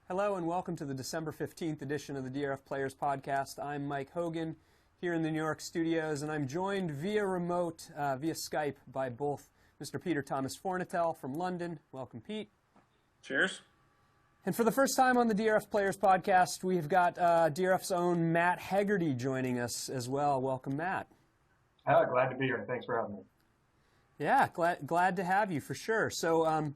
Hello and welcome to the December 15th edition of the DRF Players Podcast. I'm Mike Hogan here in the New York studios, and I'm joined via remote, via Skype, by both Mr. Peter Thomas Fornatel from London. Welcome, Pete. Cheers. And for the first time on the DRF Players Podcast, we've got DRF's own Matt Hegarty joining us as well. Welcome, Matt. Glad to be here. Thanks for having me. Yeah, glad to have you for sure. So,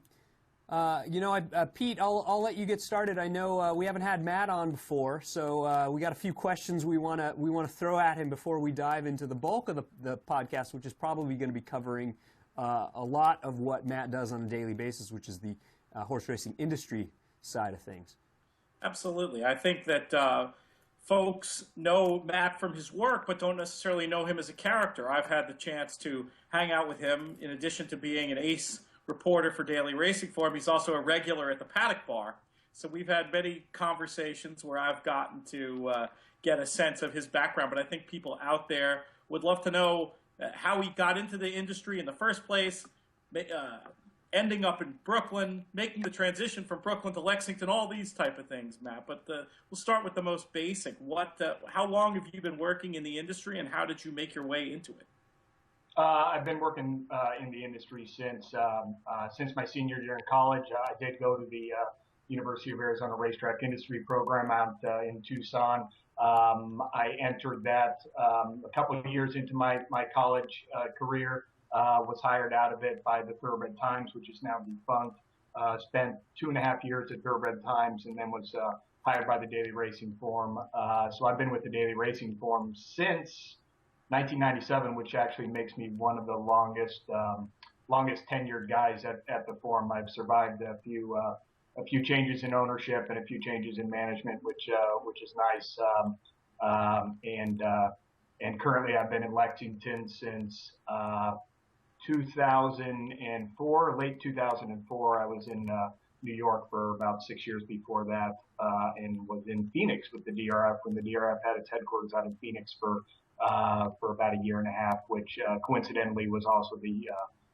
Pete, I'll let you get started. I know we haven't had Matt on before, so we got a few questions we want to throw at him before we dive into the bulk of the podcast, which is probably going to be covering a lot of what Matt does on a daily basis, which is the horse racing industry side of things. Absolutely. I think that folks know Matt from his work, but don't necessarily know him as a character. I've had the chance to hang out with him in addition to being an ace reporter for Daily Racing Form. He's also a regular at the Paddock Bar. So we've had many conversations where I've gotten to get a sense of his background. But I think people out there would love to know how he got into the industry in the first place, ending up in Brooklyn, making the transition from Brooklyn to Lexington, all these type of things, Matt. But we'll start with the most basic. How long have you been working in the industry, and how did you make your way into it? I've been working in the industry since my senior year in college. I did go to the University of Arizona Racetrack Industry Program out in Tucson. I entered that a couple of years into my college career, was hired out of it by the Thoroughbred Times, which is now defunct. Spent 2.5 years at Thoroughbred Times, and then was hired by the Daily Racing Form. So I've been with the Daily Racing Form since 1997, which actually makes me one of the longest tenured guys at the Forum. I've survived a few changes in ownership and a few changes in management, which is nice. And currently, I've been in Lexington since 2004, late 2004. I was in New York for about 6 years before that, and was in Phoenix with the DRF when the DRF had its headquarters out in Phoenix for about 1.5 years, which coincidentally was also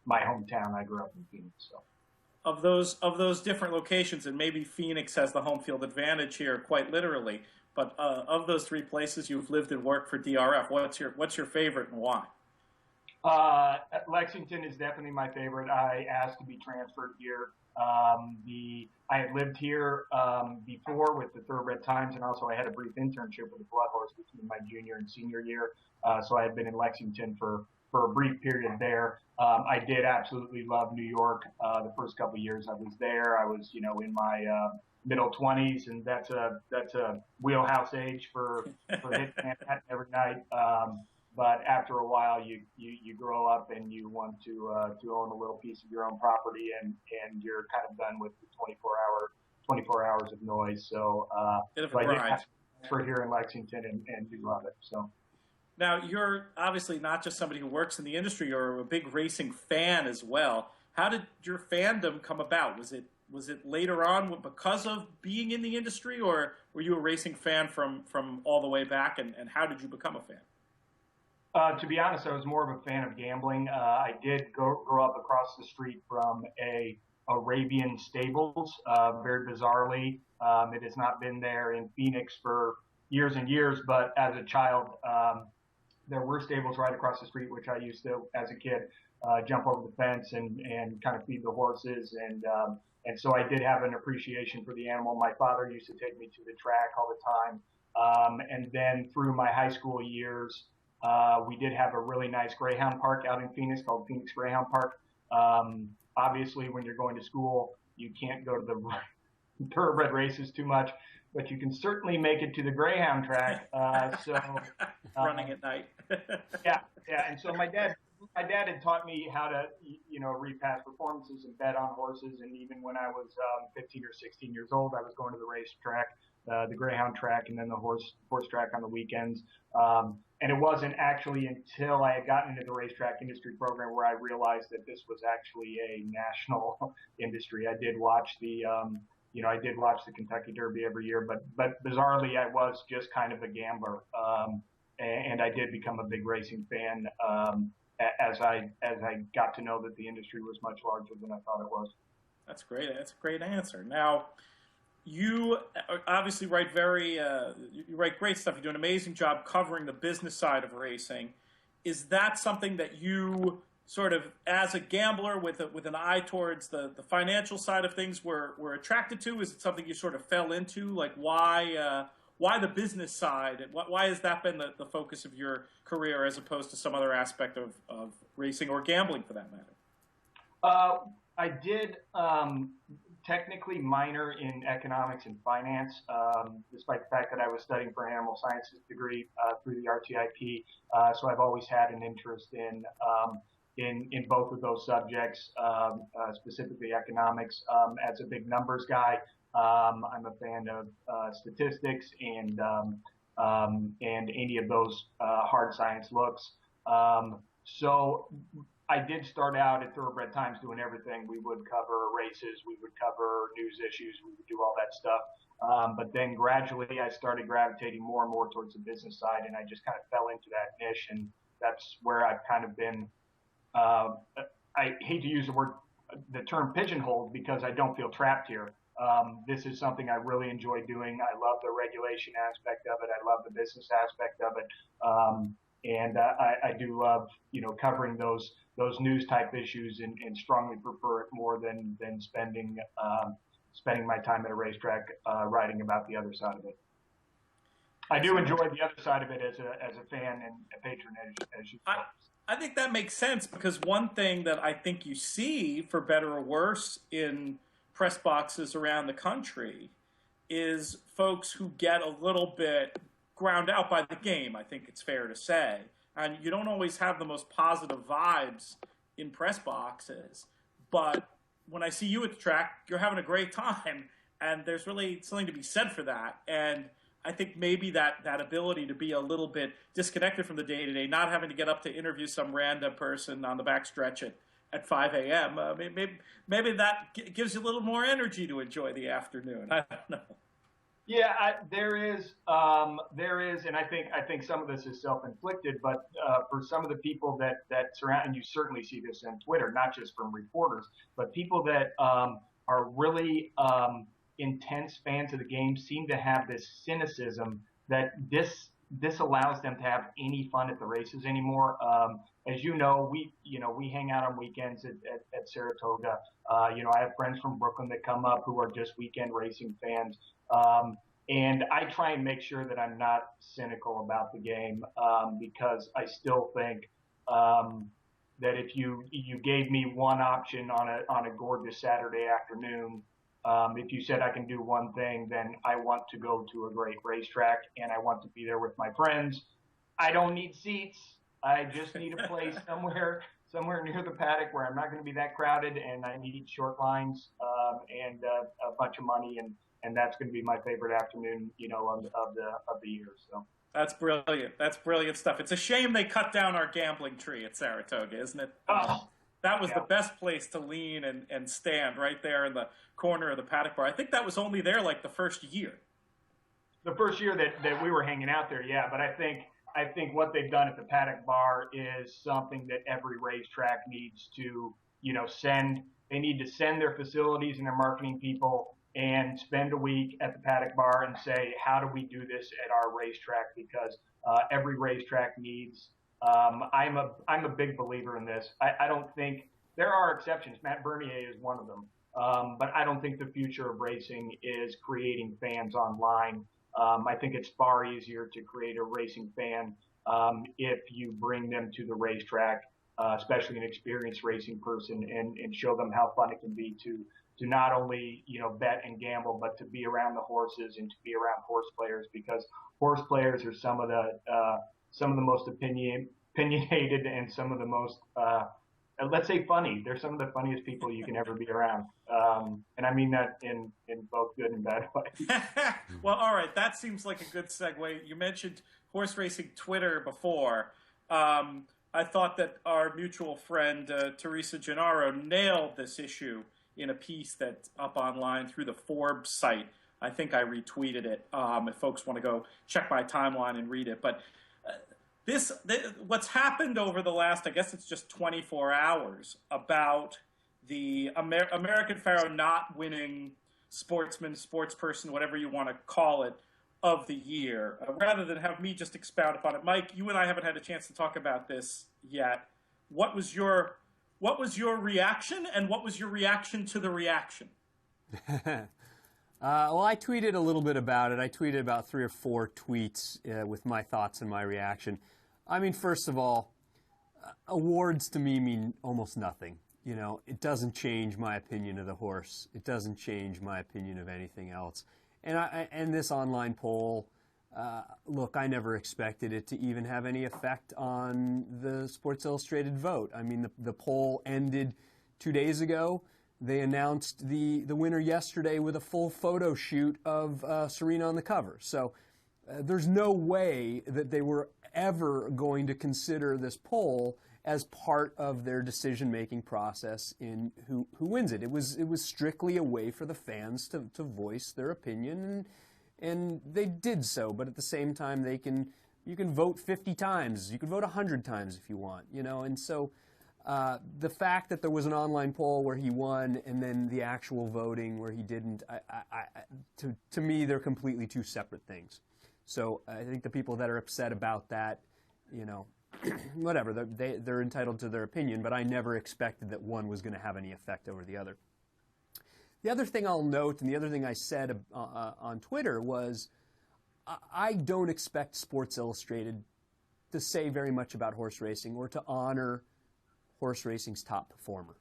my hometown. I grew up in Phoenix. So, of those different locations, and maybe Phoenix has the home field advantage here, quite literally. But of those three places you've lived and worked for DRF, what's your favorite and why? Lexington is definitely my favorite. I asked to be transferred here. I had lived here before with the Thoroughbred Times, and also I had a brief internship with the Blood Horse between my junior and senior year. So I had been in Lexington for a brief period there. I did absolutely love New York. The first couple of years I was there, I was in my middle 20s, and that's a wheelhouse age for hitting Manhattan every night. But after a while, you grow up and you want to own a little piece of your own property, and you're kind of done with the 24 hours of noise. So, bit of a grind. For here in Lexington, and do love it. So. Now, you're obviously not just somebody who works in the industry; you're a big racing fan as well. How did your fandom come about? Was it later on because of being in the industry, or were you a racing fan from all the way back? And how did you become a fan? To be honest, I was more of a fan of gambling. I did grow up across the street from a Arabian stables. Very bizarrely, it has not been there in Phoenix for years and years. But as a child, there were stables right across the street, which I used to, as a kid, jump over the fence and kind of feed the horses. And so I did have an appreciation for the animal. My father used to take me to the track all the time. And then through my high school years, we did have a really nice greyhound park out in Phoenix called Phoenix Greyhound Park. Obviously, when you're going to school, you can't go to the thoroughbred races too much, but you can certainly make it to the greyhound track. Running at night. yeah. And so my dad had taught me how to, read past performances and bet on horses. And even when I was 15 or 16 years old, I was going to the racetrack, the greyhound track, and then the horse track on the weekends. And it wasn't actually until I had gotten into the racetrack industry program where I realized that this was actually a national industry. I did watch the Kentucky Derby every year, but bizarrely, I was just kind of a gambler. And I did become a big racing fan as I got to know that the industry was much larger than I thought it was. That's great. That's a great answer. Now, you obviously write you write great stuff. You do an amazing job covering the business side of racing. Is that something that you sort of, as a gambler with an eye towards the financial side of things, were attracted to? Is it something you sort of fell into? Like, why the business side? Why has that been the focus of your career as opposed to some other aspect of racing or gambling, for that matter? I did technically minor in economics and finance, despite the fact that I was studying for an animal sciences degree through the RTIP. So I've always had an interest in both of those subjects, specifically economics. As a big numbers guy, I'm a fan of statistics and any of those hard science looks. So I did start out at Thoroughbred Times doing everything. We would cover races, we would cover news issues, we would do all that stuff. But then gradually I started gravitating more and more towards the business side, and I just kind of fell into that niche, and that's where I've kind of been. I hate to use the term pigeonholed, because I don't feel trapped here. This is something I really enjoy doing. I love the regulation aspect of it. I love the business aspect of it. And I do love, covering those news type issues, and strongly prefer it more than spending my time at a racetrack writing about the other side of it. I do enjoy the other side of it as a fan and a patron, as you. I think that makes sense, because one thing that I think you see, for better or worse, in press boxes around the country is folks who get a little bit ground out by the game, I think it's fair to say. And you don't always have the most positive vibes in press boxes. But when I see you at the track, you're having a great time. And there's really something to be said for that. And I think maybe that ability to be a little bit disconnected from the day-to-day, not having to get up to interview some random person on the backstretch at 5 a.m., maybe that gives you a little more energy to enjoy the afternoon. I don't know. Yeah, there is, and I think some of this is self-inflicted, but for some of the people that surround, and you certainly see this on Twitter, not just from reporters, but people that are really intense fans of the game seem to have this cynicism that disallows them to have any fun at the races anymore. As you know, we hang out on weekends at Saratoga. I have friends from Brooklyn that come up who are just weekend racing fans. And I try and make sure that I'm not cynical about the game, because I still think that if you gave me one option on a gorgeous Saturday afternoon, if you said I can do one thing, then I want to go to a great racetrack and I want to be there with my friends. I don't need seats. I just need a place somewhere near the paddock where I'm not going to be that crowded, and I need short lines and a bunch of money, and that's going to be my favorite afternoon, of the year. So that's brilliant. That's brilliant stuff. It's a shame they cut down our gambling tree at Saratoga, isn't it? Oh, that was the best place to lean and stand, right there in the corner of the Paddock Bar. I think that was only there like the first year. The first year that we were hanging out there, yeah. But I think what they've done at the Paddock Bar is something that every racetrack needs to, send. They need to send their facilities and their marketing people and spend a week at the Paddock Bar and say, how do we do this at our racetrack? Because every racetrack needs. I'm a big believer in this. I don't think there are exceptions. Matt Bernier is one of them. But I don't think the future of racing is creating fans online. I think it's far easier to create a racing fan if you bring them to the racetrack, especially an experienced racing person, and show them how fun it can be to not only bet and gamble, but to be around the horses and to be around horse players, because horse players are some of the most opinionated and some of the most let's say funny. They're some of the funniest people you can ever be around. And I mean that in both good and bad ways. Well, all right. That seems like a good segue. You mentioned horse racing Twitter before. I thought that our mutual friend, Teresa Gennaro, nailed this issue in a piece that's up online through the Forbes site. I think I retweeted it if folks want to go check my timeline and read it. But what's happened over the last, I guess it's just 24 hours, about the American Pharoah not winning sportsman, sports person, whatever you want to call it, of the year. Rather than have me just expound upon it, Mike, you and I haven't had a chance to talk about this yet. What was your reaction, and what was your reaction to the reaction? Well, I tweeted a little bit about it. I tweeted about 3 or 4 tweets with my thoughts and my reaction. I mean, first of all, awards to me mean almost nothing. You know, it doesn't change my opinion of the horse. It doesn't change my opinion of anything else. And this online poll, look, I never expected it to even have any effect on the Sports Illustrated vote. I mean, the poll ended 2 days ago. They announced the winner yesterday with a full photo shoot of Serena on the cover. So there's no way that they were ever going to consider this poll as part of their decision-making process in who wins it. It was strictly a way for the fans to voice their opinion, and they did so. But at the same time, you can vote 50 times, you can vote 100 times if you want, you know. And so the fact that there was an online poll where he won and then the actual voting where he didn't, to me, they're completely two separate things. So I think the people that are upset about that, you know, whatever, they're entitled to their opinion, but I never expected that one was going to have any effect over the other. The other thing I'll note, and the other thing I said on Twitter, was I don't expect Sports Illustrated to say very much about horse racing or to honor horse racing's top performer.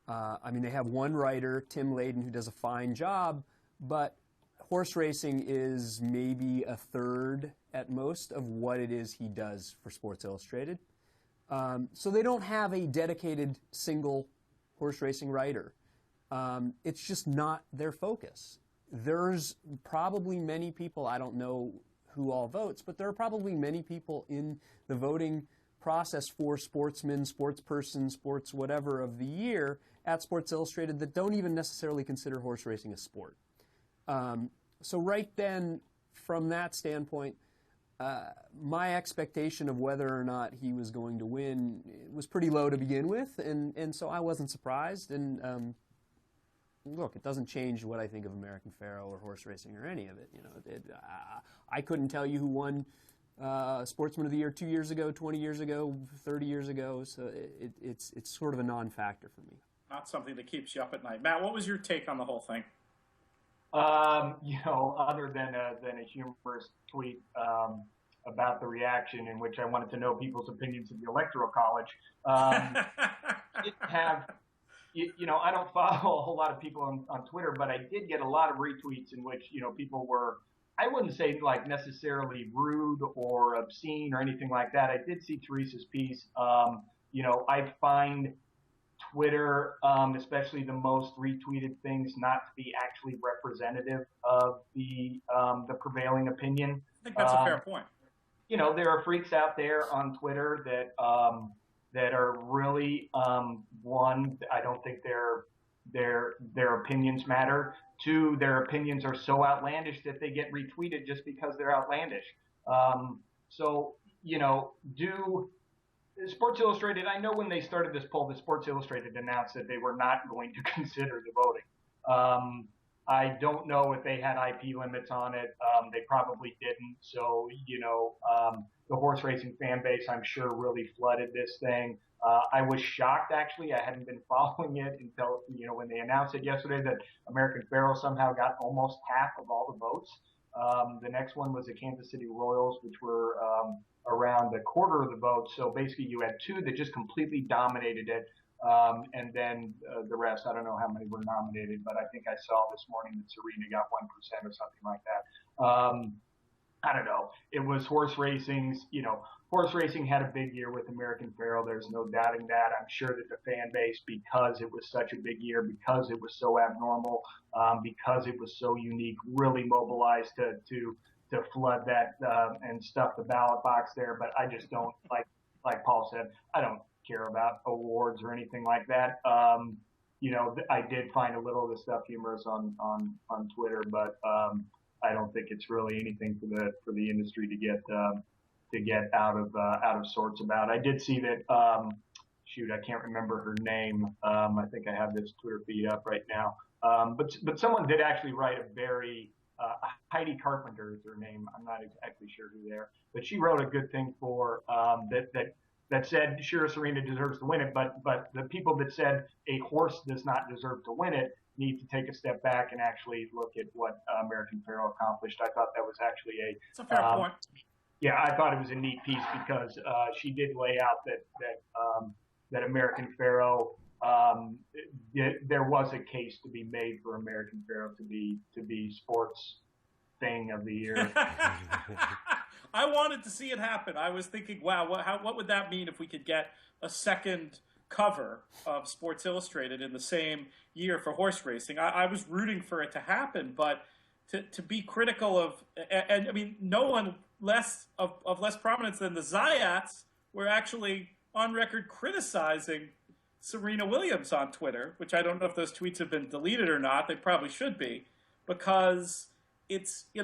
I mean, they have one writer, Tim Layden, who does a fine job, but horse racing is maybe a third at most of what it is he does for Sports Illustrated. So they don't have a dedicated single horse racing writer. It's just not their focus. There's probably many people, I don't know who all votes, but there are probably many people in the voting process for sportsman, sports person, sports whatever of the year at Sports Illustrated that don't even necessarily consider horse racing a sport. So right then, from that standpoint, my expectation of whether or not he was going to win was pretty low to begin with, and so I wasn't surprised. And look, it doesn't change what I think of American Pharoah or horse racing or any of it. You know, I couldn't tell you who won Sportsman of the Year 2 years ago, 20 years ago, 30 years ago. So it's sort of a non-factor for me. Not something that keeps you up at night. Matt, what was your take on the whole thing? You know, other than a humorous tweet about the reaction in which I wanted to know people's opinions of the Electoral College, didn't have, you know, I don't follow a whole lot of people on Twitter, but I did get a lot of retweets in which, you know, people were, I wouldn't say like necessarily rude or obscene or anything like that. I did see Teresa's piece. You know, I find Twitter, especially the most retweeted things, not to be actually representative of the prevailing opinion. I think that's a fair point. You know, there are freaks out there on Twitter that are really one, I don't think their opinions matter. Two, their opinions are so outlandish that they get retweeted just because they're outlandish. So, you know, Sports Illustrated, I know when they started this poll, the Sports Illustrated announced that they were not going to consider the voting. I don't know if they had IP limits on it. They probably didn't. So, you know, the horse racing fan base, I'm sure, really flooded this thing. I was shocked, actually. I hadn't been following it until, you know, when they announced it yesterday that American Pharoah somehow got almost half of all the votes. The next one was the Kansas City Royals, which were around a quarter of the votes. So basically you had two that just completely dominated it. And then the rest, I don't know how many were nominated, but I think I saw this morning that Serena got 1% or something like that. I don't know. It was horse racing's, you know, horse racing had a big year with American Pharoah. There's no doubting that. I'm sure that the fan base, because it was such a big year, because it was so abnormal, because it was so unique, really mobilized to flood that and stuff the ballot box there. But I just don't, like Paul said, I don't care about awards or anything like that. You know, I did find a little of the stuff humorous on Twitter, but I don't think it's really anything for the industry to get out of sorts about. I did see that. Shoot, I can't remember her name. I think I have this Twitter feed up right now. But someone did actually write a very Heidi Carpenter is her name. I'm not exactly sure who they are, but she wrote a good thing for that said, sure, Serena deserves to win it, but the people that said a horse does not deserve to win it need to take a step back and actually look at what American Pharoah accomplished. I thought that was actually it's a fair point. Yeah, I thought it was a neat piece because she did lay out that American Pharoah, there was a case to be made for American Pharoah to be sports thing of the year. I wanted to see it happen. I was thinking, wow, what would that mean if we could get a second cover of Sports Illustrated in the same year for horse racing? I was rooting for it to happen, but to be critical of, and I mean, no one less prominence than the Zayats were actually on record criticizing Serena Williams on Twitter, which I don't know if those tweets have been deleted or not. They probably should be, because it's, you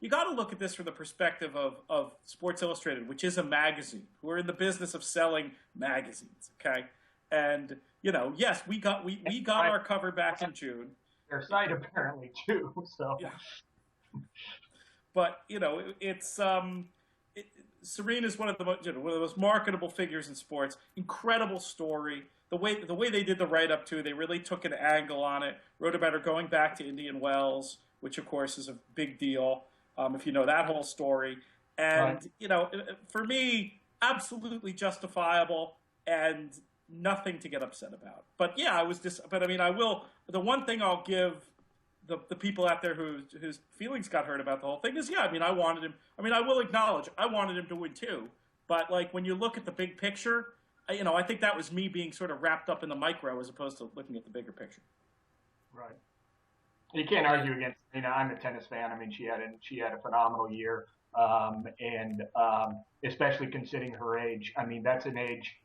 got to look at this from the perspective of Sports Illustrated, which is a magazine. We're in the business of selling magazines, okay? And, yes, we got our cover back in June. Their site apparently too, so. Yeah. But, it's Serena's one of the most marketable figures in sports. Incredible story. The way they did the write-up too, they really took an angle on it. Wrote about her going back to Indian Wells, which of course is a big deal if you know that whole story. And for me, absolutely justifiable and nothing to get upset about. But yeah, I will. The one thing I'll give the people out there whose feelings got hurt about the whole thing is, I wanted him. I will acknowledge I wanted him to win too. But like when you look at the big picture, I think that was me being sort of wrapped up in the micro as opposed to looking at the bigger picture. Right. You can't argue against. I'm a tennis fan. She had a phenomenal year, and especially considering her age. That's an age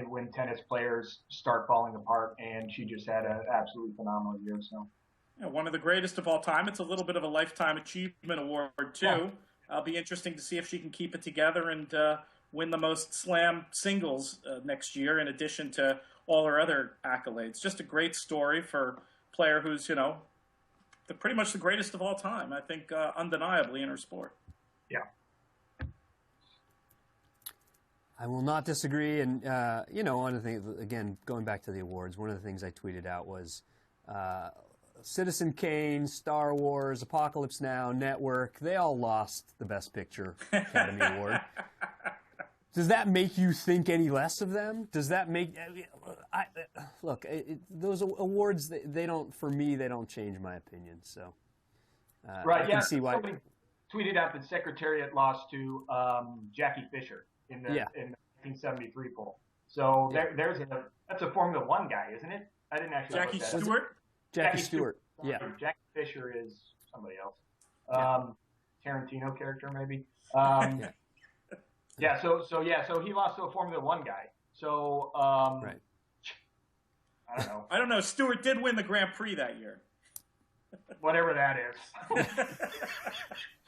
when tennis players start falling apart, and she just had an absolutely phenomenal year. So. Yeah, one of the greatest of all time. It's a little bit of a lifetime achievement award too. Yeah. It'll be interesting to see if she can keep it together and win the most slam singles next year, in addition to all her other accolades. Just a great story for a player who's pretty much the greatest of all time. I think undeniably in her sport. Yeah. I will not disagree. And one of the things, again, going back to the awards, one of the things I tweeted out was. Citizen Kane, Star Wars, Apocalypse Now, Network, they all lost the Best Picture Academy Award. Does that make you think any less of them? Does that make... those awards, they don't, for me, they don't change my opinion. So right, I can see why... Somebody tweeted out that Secretariat lost to Jackie Fisher in the 1973 poll. So that's a Formula One guy, isn't it? I didn't actually Jackie Stewart? Jackie Stewart. Yeah. Jackie Fisher is somebody else. Tarantino character maybe. So he lost to a Formula One guy. So right. I don't know. Stewart did win the Grand Prix that year. Whatever that is.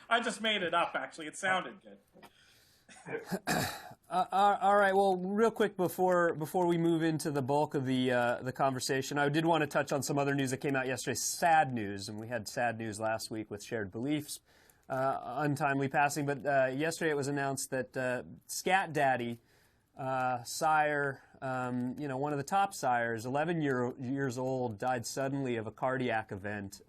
I just made it up. Actually, it sounded good. All right. Well, real quick before we move into the bulk of the conversation, I did want to touch on some other news that came out yesterday. Sad news, and we had sad news last week with Shared Beliefs, untimely passing. But yesterday it was announced that Scat Daddy, sire, one of the top sires, 11 years old, died suddenly of a cardiac event.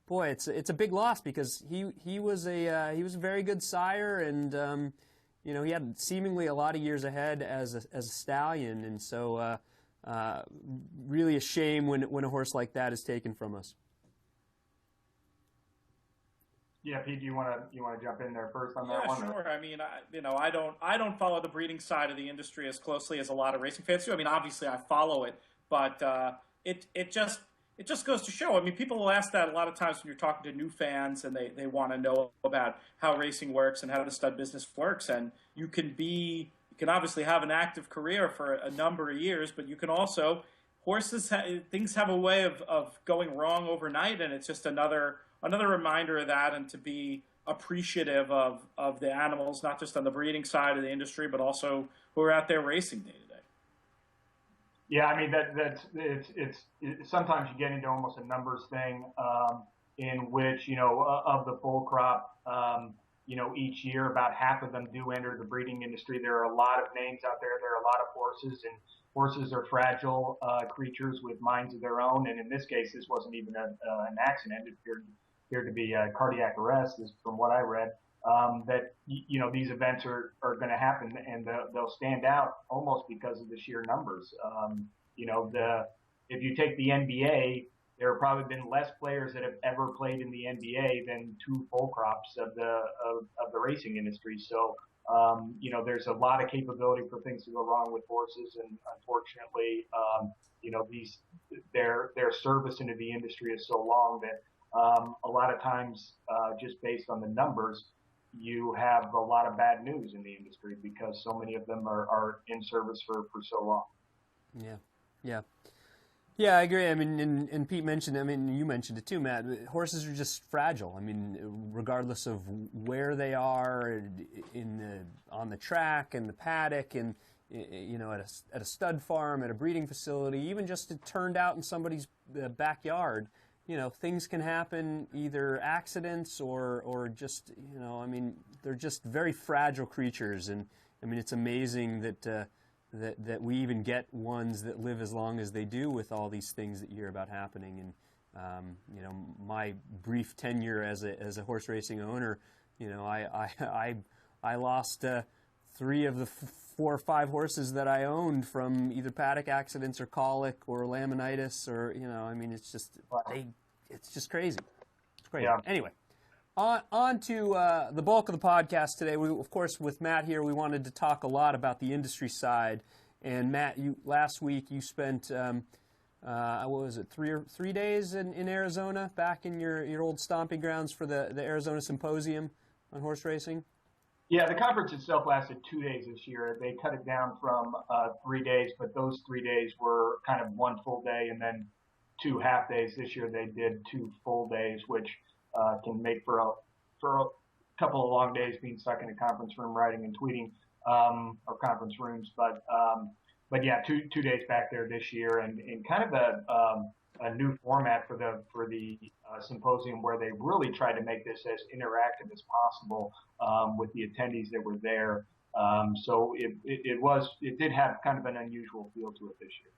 Boy, it's a big loss because he was a very good sire, and he had seemingly a lot of years ahead as a stallion, and so really a shame when a horse like that is taken from us. Yeah, Pete, do you want to jump in there first on that one? Yeah, sure. I don't follow the breeding side of the industry as closely as a lot of racing fans do. Obviously I follow it, but it just goes to show. People will ask that a lot of times when you're talking to new fans, and they want to know about how racing works and how the stud business works. And you can obviously have an active career for a number of years, but you can also things have a way of going wrong overnight, and it's just another reminder of that, and to be appreciative of the animals, not just on the breeding side of the industry, but also who are out there racing day to day. Yeah, I mean it's sometimes you get into almost a numbers thing, in which of the full crop, each year about half of them do enter the breeding industry. There are a lot of names out there. There are a lot of horses, and horses are fragile creatures with minds of their own. And in this case, this wasn't even an accident. It appeared to be a cardiac arrest, from what I read. That these events are going to happen, and they'll stand out almost because of the sheer numbers. If you take the NBA, there have probably been less players that have ever played in the NBA than two full crops of the racing industry. So there's a lot of capability for things to go wrong with horses, and unfortunately, their service into the industry is so long that a lot of times, just based on the numbers, you have a lot of bad news in the industry because so many of them are in service for so long. Yeah, I agree. I mean, and Pete mentioned, you mentioned it too, Matt, horses are just fragile. I mean, regardless of where they are on the track and the paddock and, at a stud farm, at a breeding facility, even just turned out in somebody's backyard, things can happen, either accidents or just, they're just very fragile creatures. And it's amazing that we even get ones that live as long as they do with all these things that you hear about happening. And my brief tenure as a horse racing owner, I lost 3 of the 4 or 5 horses that I owned from either paddock accidents or colic or laminitis or it's just crazy. It's crazy. Yeah. Anyway. On to the bulk of the podcast today. Of course, with Matt here, we wanted to talk a lot about the industry side. And Matt, last week you spent, what was it, 3 days in Arizona, back in your old stomping grounds for the Arizona Symposium on horse racing? Yeah, the conference itself lasted 2 days this year. They cut it down from 3 days, but those 3 days were kind of 1 full day and then 2 half days. This year they did 2 full days, which can make for a couple of long days being stuck in a conference room writing and tweeting, or conference rooms. But yeah, 2 days back there this year, and kind of a new format for the symposium, where they really tried to make this as interactive as possible with the attendees that were there. So it did have kind of an unusual feel to it this year.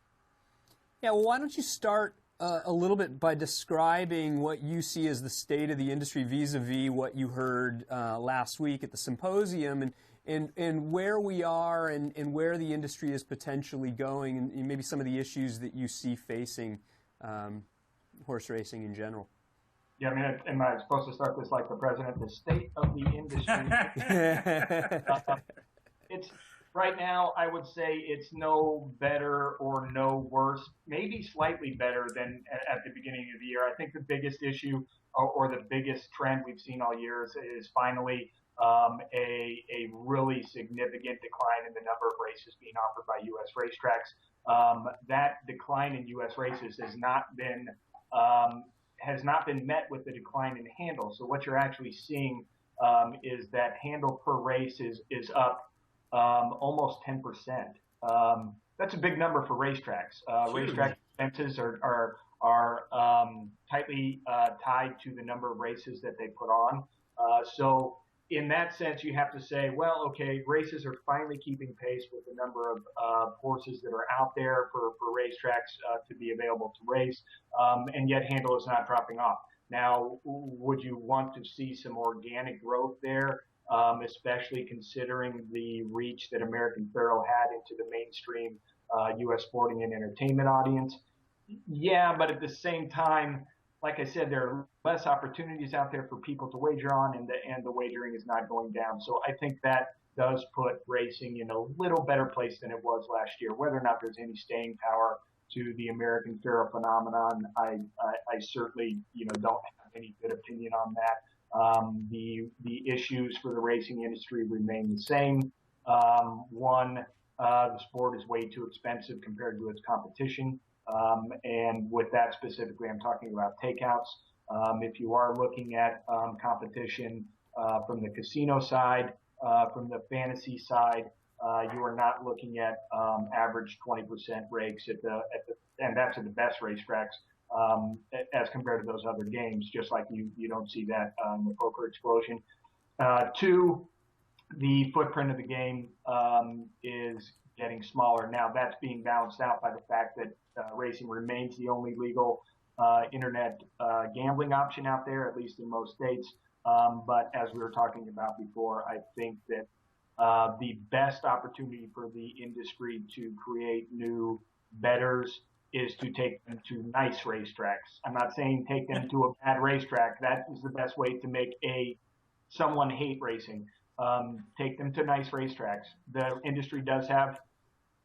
Yeah, well, why don't you start a little bit by describing what you see as the state of the industry vis-a-vis what you heard last week at the symposium, and where we are and where the industry is potentially going, and maybe some of the issues that you see facing horse racing in general. Yeah, am I supposed to start this like the president? The state of the industry. It's right now, I would say it's no better or no worse, maybe slightly better than at the beginning of the year. I think the biggest issue or the biggest trend we've seen all year is finally a really significant decline in the number of races being offered by U.S. racetracks. That decline in U.S. races has not been met with the decline in handle. So what you're actually seeing is that handle per race is up almost 10%. That's a big number for racetracks. Racetrack expenses are tightly tied to the number of races that they put on. So in that sense, you have to say, well, okay, races are finally keeping pace with the number of horses that are out there for racetracks to be available to race, and yet handle is not dropping off. Now, would you want to see some organic growth there, especially considering the reach that American Pharoah had into the mainstream U.S. sporting and entertainment audience? Yeah, but at the same time, like I said, there are less opportunities out there for people to wager on, and the wagering is not going down. So I think that does put racing in a little better place than it was last year. Whether or not there's any staying power to the American Pharoah phenomenon, I certainly don't have any good opinion on that. The issues for the racing industry remain the same. One, the sport is way too expensive compared to its competition. And with that specifically, I'm talking about takeouts. If you are looking at competition from the casino side, from the fantasy side, You are not looking at average 20% rakes and that's at the best racetracks as compared to those other games. Just like you don't see that in the Poker Explosion. Two, the footprint of the game is getting smaller. Now that's being balanced out by the fact that racing remains the only legal internet gambling option out there, at least in most states. But as we were talking about before, I think that the best opportunity for the industry to create new bettors is to take them to nice racetracks. I'm not saying take them to a bad racetrack. That is the best way to make someone hate racing. Take them to nice racetracks. The industry does have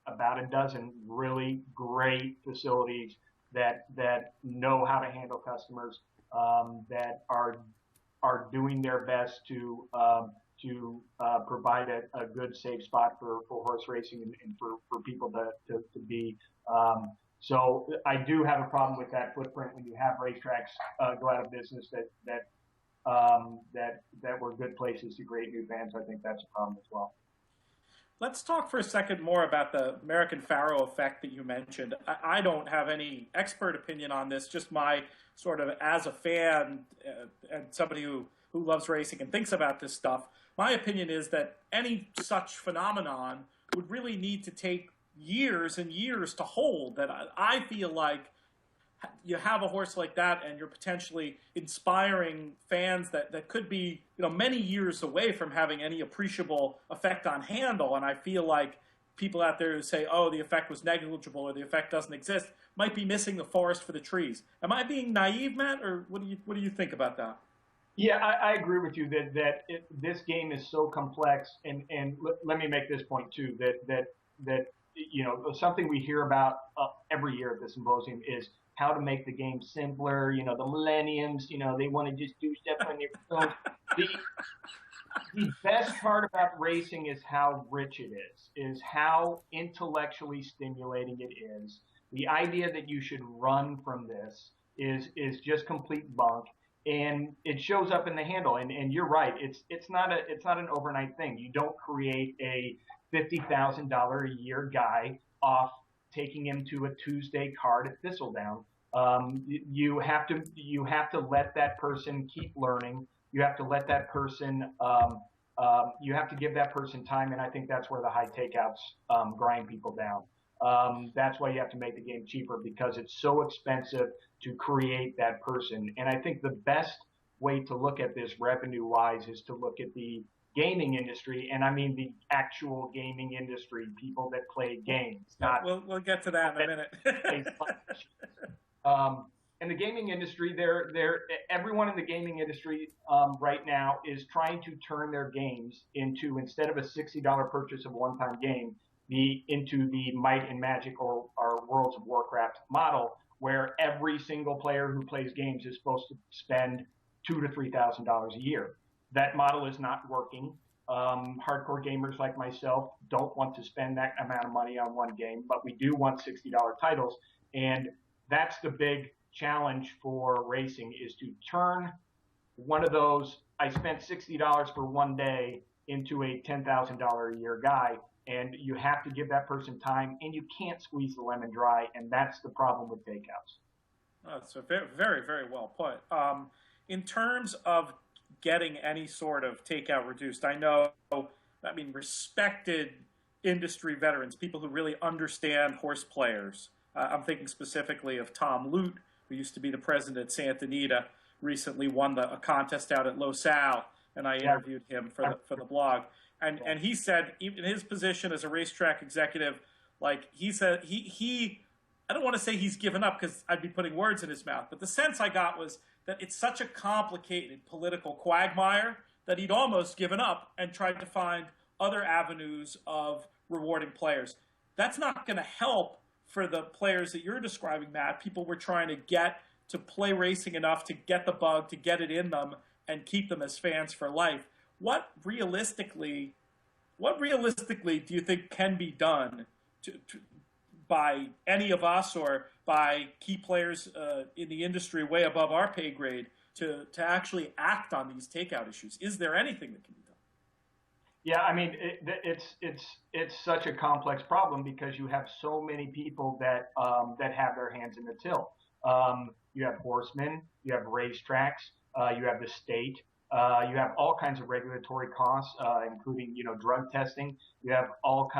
about a dozen really great facilities that know how to handle customers, that are doing their best to provide a good, safe spot for horse racing and for people to be. So I do have a problem with that footprint when you have racetracks go out of business that were good places to create new fans. I think that's a problem as well. Let's talk for a second more about the American Pharoah effect that you mentioned. I don't have any expert opinion on this, just my sort of as a fan and somebody who loves racing and thinks about this stuff. My opinion is that any such phenomenon would really need to take years and years to hold. That I feel like you have a horse like that and you're potentially inspiring fans that could be, many years away from having any appreciable effect on handle. And I feel like people out there who say, oh, the effect was negligible or the effect doesn't exist, might be missing the forest for the trees. Am I being naive, Matt, or what do you think about that? Yeah, I agree with you that this game is so complex, and let me make this point too, that something we hear about every year at the symposium is how to make the game simpler. The millenniums, they want to just do stuff on their phone. The best part about racing is how rich it is how intellectually stimulating it is. The idea that you should run from this is just complete bunk. And it shows up in the handle, and you're right. It's not an overnight thing. You don't create a $50,000 a year guy off taking him to a Tuesday card at Thistledown. You have to let that person keep learning. You have to let that person. You have to give that person time, and I think that's where the high takeouts grind people down. That's why you have to make the game cheaper, because it's so expensive to create that person. And I think the best way to look at this revenue-wise is to look at the gaming industry, and I mean the actual gaming industry, people that play games. We'll get to that in a minute. And the gaming industry, everyone in the gaming industry right now is trying to turn their games into, instead of a $60 purchase of a one-time game, into the Might and Magic or Worlds of Warcraft model, where every single player who plays games is supposed to spend $2,000 to $3,000 a year. That model is not working. Hardcore gamers like myself don't want to spend that amount of money on one game, but we do want $60 titles, and that's the big challenge for racing, is to turn one of those I spent $60 for one day into a $10,000 a year guy. And you have to give that person time, and you can't squeeze the lemon dry, and that's the problem with takeouts. That's very, very, very well put. In terms of getting any sort of takeout reduced, respected industry veterans, people who really understand horse players. I'm thinking specifically of Tom Lute, who used to be the president at Santa Anita, recently won a contest out at Los Al, and I interviewed him for the blog. And he said, in his position as a racetrack executive, he said I don't want to say he's given up because I'd be putting words in his mouth, but the sense I got was that it's such a complicated political quagmire that he'd almost given up and tried to find other avenues of rewarding players. That's not going to help for the players that you're describing, Matt. People were trying to get to play racing enough to get the bug, to get it in them, and keep them as fans for life. What realistically do you think can be done by any of us or by key players in the industry way above our pay grade to actually act on these takeout issues? Is there anything that can be done? Yeah, I mean, it's such a complex problem because you have so many people that have their hands in the till. You have horsemen, you have racetracks, you have the state, you have all kinds of regulatory costs, including drug testing. You have all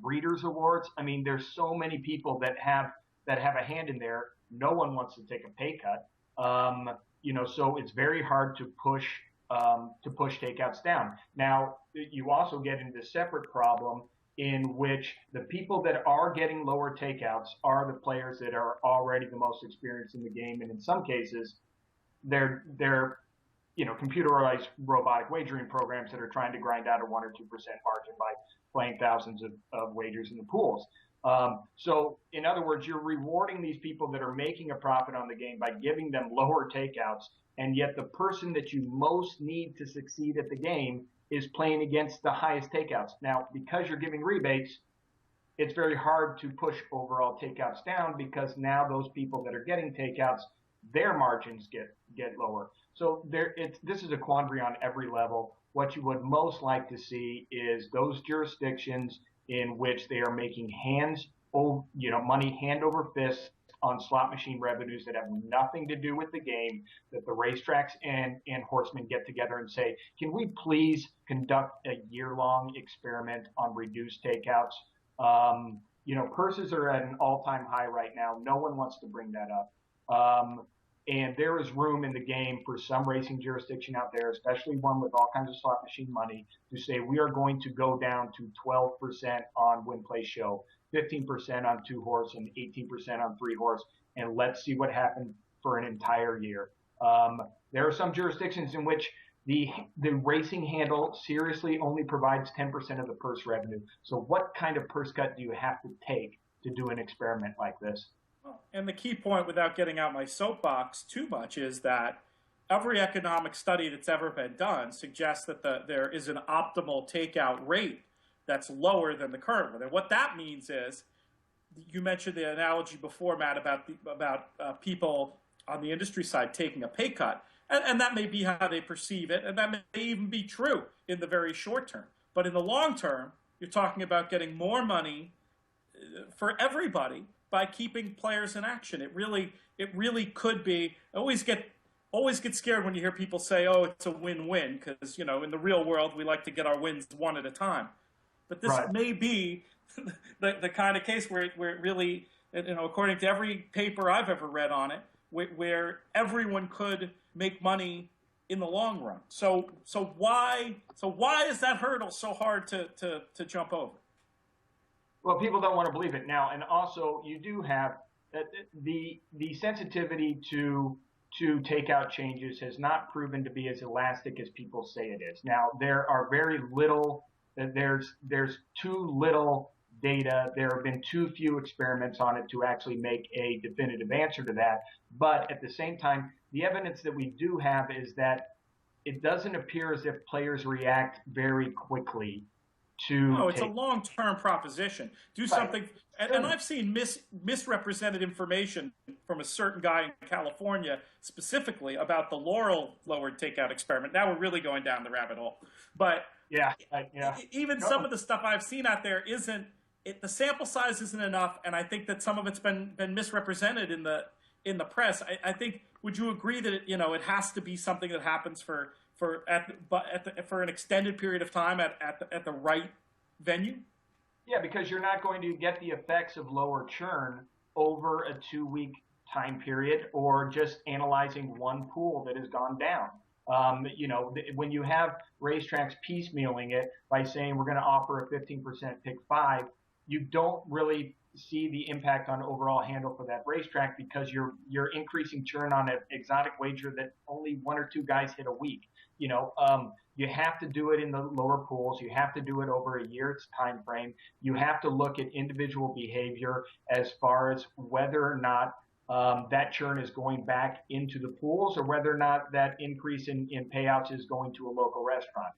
breeders awards. I mean, there's so many people that have a hand in there. No one wants to take a pay cut. So it's very hard to push takeouts down. Now, you also get into a separate problem in which the people that are getting lower takeouts are the players that are already the most experienced in the game, and in some cases, they're computerized robotic wagering programs that are trying to grind out a 1 or 2% margin by playing thousands of wagers in the pools. So, in other words, you're rewarding these people that are making a profit on the game by giving them lower takeouts, and yet the person that you most need to succeed at the game is playing against the highest takeouts. Now, because you're giving rebates, it's very hard to push overall takeouts down because now those people that are getting takeouts, their margins get lower. So this is a quandary on every level. What you would most like to see is those jurisdictions in which they are making money hand over fist on slot machine revenues that have nothing to do with the game, that the racetracks and horsemen get together and say, can we please conduct a year-long experiment on reduced takeouts? Purses are at an all-time high right now. No one wants to bring that up. And there is room in the game for some racing jurisdiction out there, especially one with all kinds of slot machine money, to say we are going to go down to 12% on win, play, show, 15% on 2-horse, and 18% on 3-horse, and let's see what happens for an entire year. There are some jurisdictions in which the racing handle seriously only provides 10% of the purse revenue. So what kind of purse cut do you have to take to do an experiment like this? And the key point, without getting out my soapbox too much, is that every economic study that's ever been done suggests that there is an optimal takeout rate that's lower than the current one. And what that means is, you mentioned the analogy before, Matt, about people on the industry side taking a pay cut. And that may be how they perceive it, and that may even be true in the very short term. But in the long term, you're talking about getting more money for everybody by keeping players in action. It really could be. I always get scared when you hear people say, "Oh, it's a win-win," because in the real world we like to get our wins one at a time. But this may be the kind of case where it really, according to every paper I've ever read on it, where everyone could make money in the long run. So why is that hurdle so hard to jump over? Well, people don't want to believe it now, and also you do have the sensitivity to takeout changes has not proven to be as elastic as people say it is. Now, there's too little data. There have been too few experiments on it to actually make a definitive answer to that. But at the same time, the evidence that we do have is that it doesn't appear as if players react very quickly. No, it's a long-term proposition. Do something, and I've seen misrepresented information from a certain guy in California specifically about the Laurel lowered takeout experiment. Now we're really going down the rabbit hole. But even some of the stuff I've seen out there the sample size isn't enough, and I think that some of it's been misrepresented in the press. I think, would you agree that it has to be something that happens for an extended period of time at the right venue? Yeah, because you're not going to get the effects of lower churn over a 2-week time period or just analyzing one pool that has gone down. When you have racetracks piecemealing it by saying we're going to offer a 15% pick 5, you don't really see the impact on overall handle for that racetrack because you're increasing churn on an exotic wager that only 1 or 2 guys hit a week. You have to do it in the lower pools. You have to do it over a year's time frame. You have to look at individual behavior as far as whether or not that churn is going back into the pools or whether or not that increase in payouts is going to a local restaurant.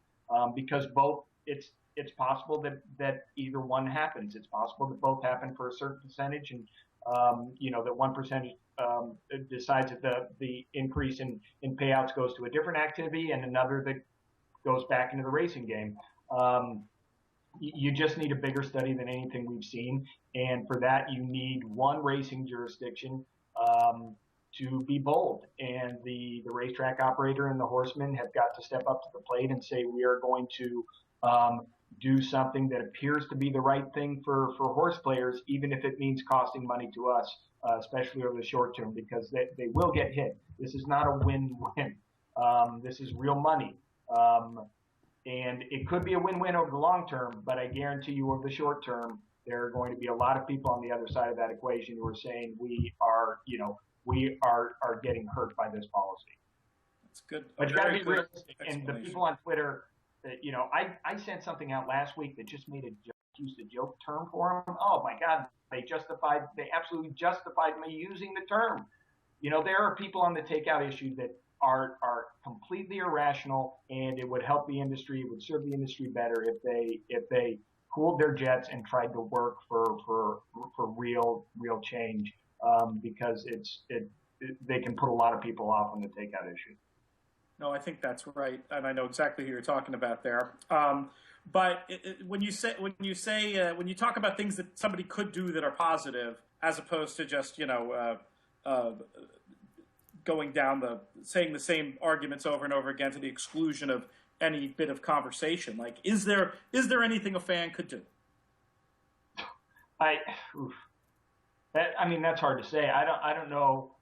Because both, it's possible that either one happens. It's possible that both happen for a certain percentage, and that 1% decides that the increase in payouts goes to a different activity, and another that goes back into the racing game. You just need a bigger study than anything we've seen. And for that, you need one racing jurisdiction to be bold. And the racetrack operator and the horsemen have got to step up to the plate and say, we are going to do something that appears to be the right thing for horse players, even if it means costing money to us, especially over the short term, because they will get hit. This is not a win-win. This is real money. And it could be a win-win over the long term, but I guarantee you over the short term, there are going to be a lot of people on the other side of that equation who are saying we are getting hurt by this policy. That's good. But you got to be realistic. And the people on Twitter, I sent something out last week that just used a joke term for them. Oh my God, they absolutely justified me using the term. There are people on the takeout issue that are completely irrational, and it would help the industry. It would serve the industry better if they cooled their jets and tried to work for real change, because they can put a lot of people off on the takeout issue. No, I think that's right, and I know exactly who you're talking about there. But when you talk about things that somebody could do that are positive, as opposed to just going down saying the same arguments over and over again to the exclusion of any bit of conversation, like is there anything a fan could do? That's hard to say. I don't know.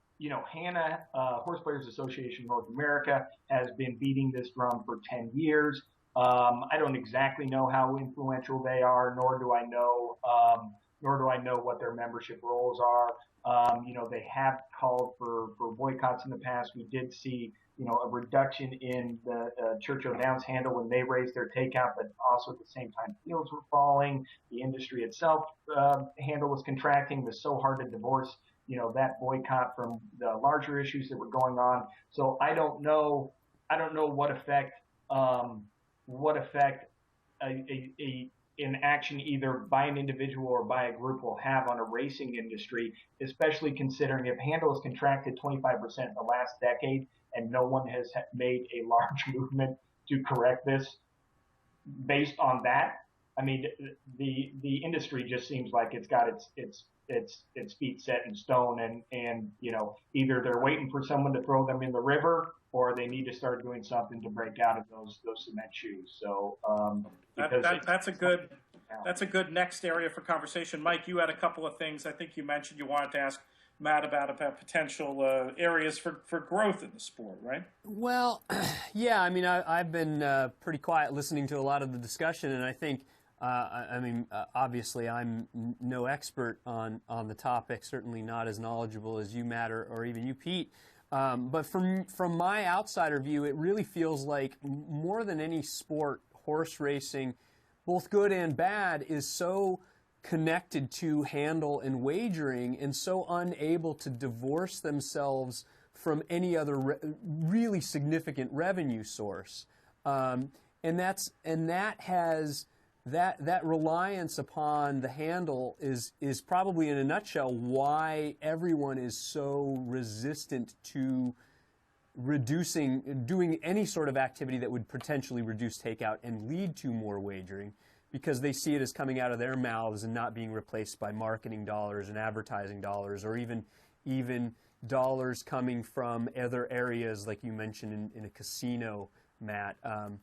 HANA, Horse Players Association North America, has been beating this drum for 10 years. I don't exactly know how influential they are, nor do I know what their membership roles are. They have called for boycotts in the past. We did see, a reduction in the Churchill Downs handle when they raised their takeout, but also at the same time, fields were falling. The industry itself handle was contracting. It was so hard to divorce, that boycott from the larger issues that were going on. So I don't know what effect an action either by an individual or by a group will have on a racing industry, especially considering if handle has contracted 25% in the last decade and no one has made a large movement to correct this based on that. I mean, the industry just seems like it's got its feet set in stone, and either they're waiting for someone to throw them in the river, or they need to start doing something to break out of those cement shoes. So that's a good next area for conversation. Mike, you had a couple of things I think you mentioned you wanted to ask Matt about potential areas for growth in the sport, right? Well, yeah. I mean, I've been pretty quiet listening to a lot of the discussion, and I think, obviously, I'm no expert on the topic. Certainly not as knowledgeable as you, Matt, or even you, Pete. But from my outsider view, it really feels like more than any sport, horse racing, both good and bad, is so connected to handle and wagering and so unable to divorce themselves from any other really significant revenue source. And that reliance upon the handle is probably, in a nutshell, why everyone is so resistant to doing any sort of activity that would potentially reduce takeout and lead to more wagering, because they see it as coming out of their mouths and not being replaced by marketing dollars and advertising dollars, or even dollars coming from other areas, like you mentioned in a casino, Matt. And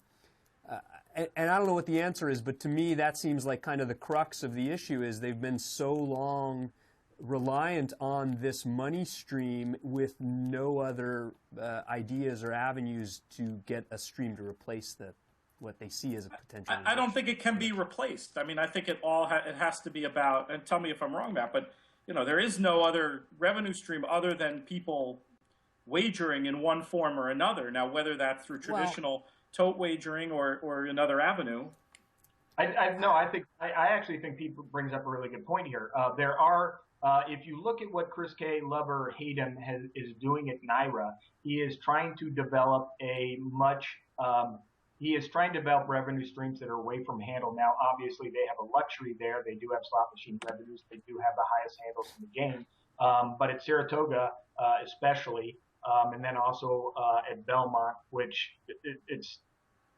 I don't know what the answer is, but to me that seems like kind of the crux of the issue is they've been so long reliant on this money stream with no other ideas or avenues to get a stream to replace what they see as a potential. I don't think it can be replaced. I mean, I think it has to be about, and tell me if I'm wrong, Matt, but there is no other revenue stream other than people wagering in one form or another. Now, whether that's through traditional tote wagering or another avenue. I actually think Pete brings up a really good point here. There are, if you look at what Chris K. Lover Hayden is doing at NYRA, he is trying to develop revenue streams that are away from handle. Now, obviously, they have a luxury there. They do have slot machine revenues. They do have the highest handles in the game. But at Saratoga, especially, and then also at Belmont, which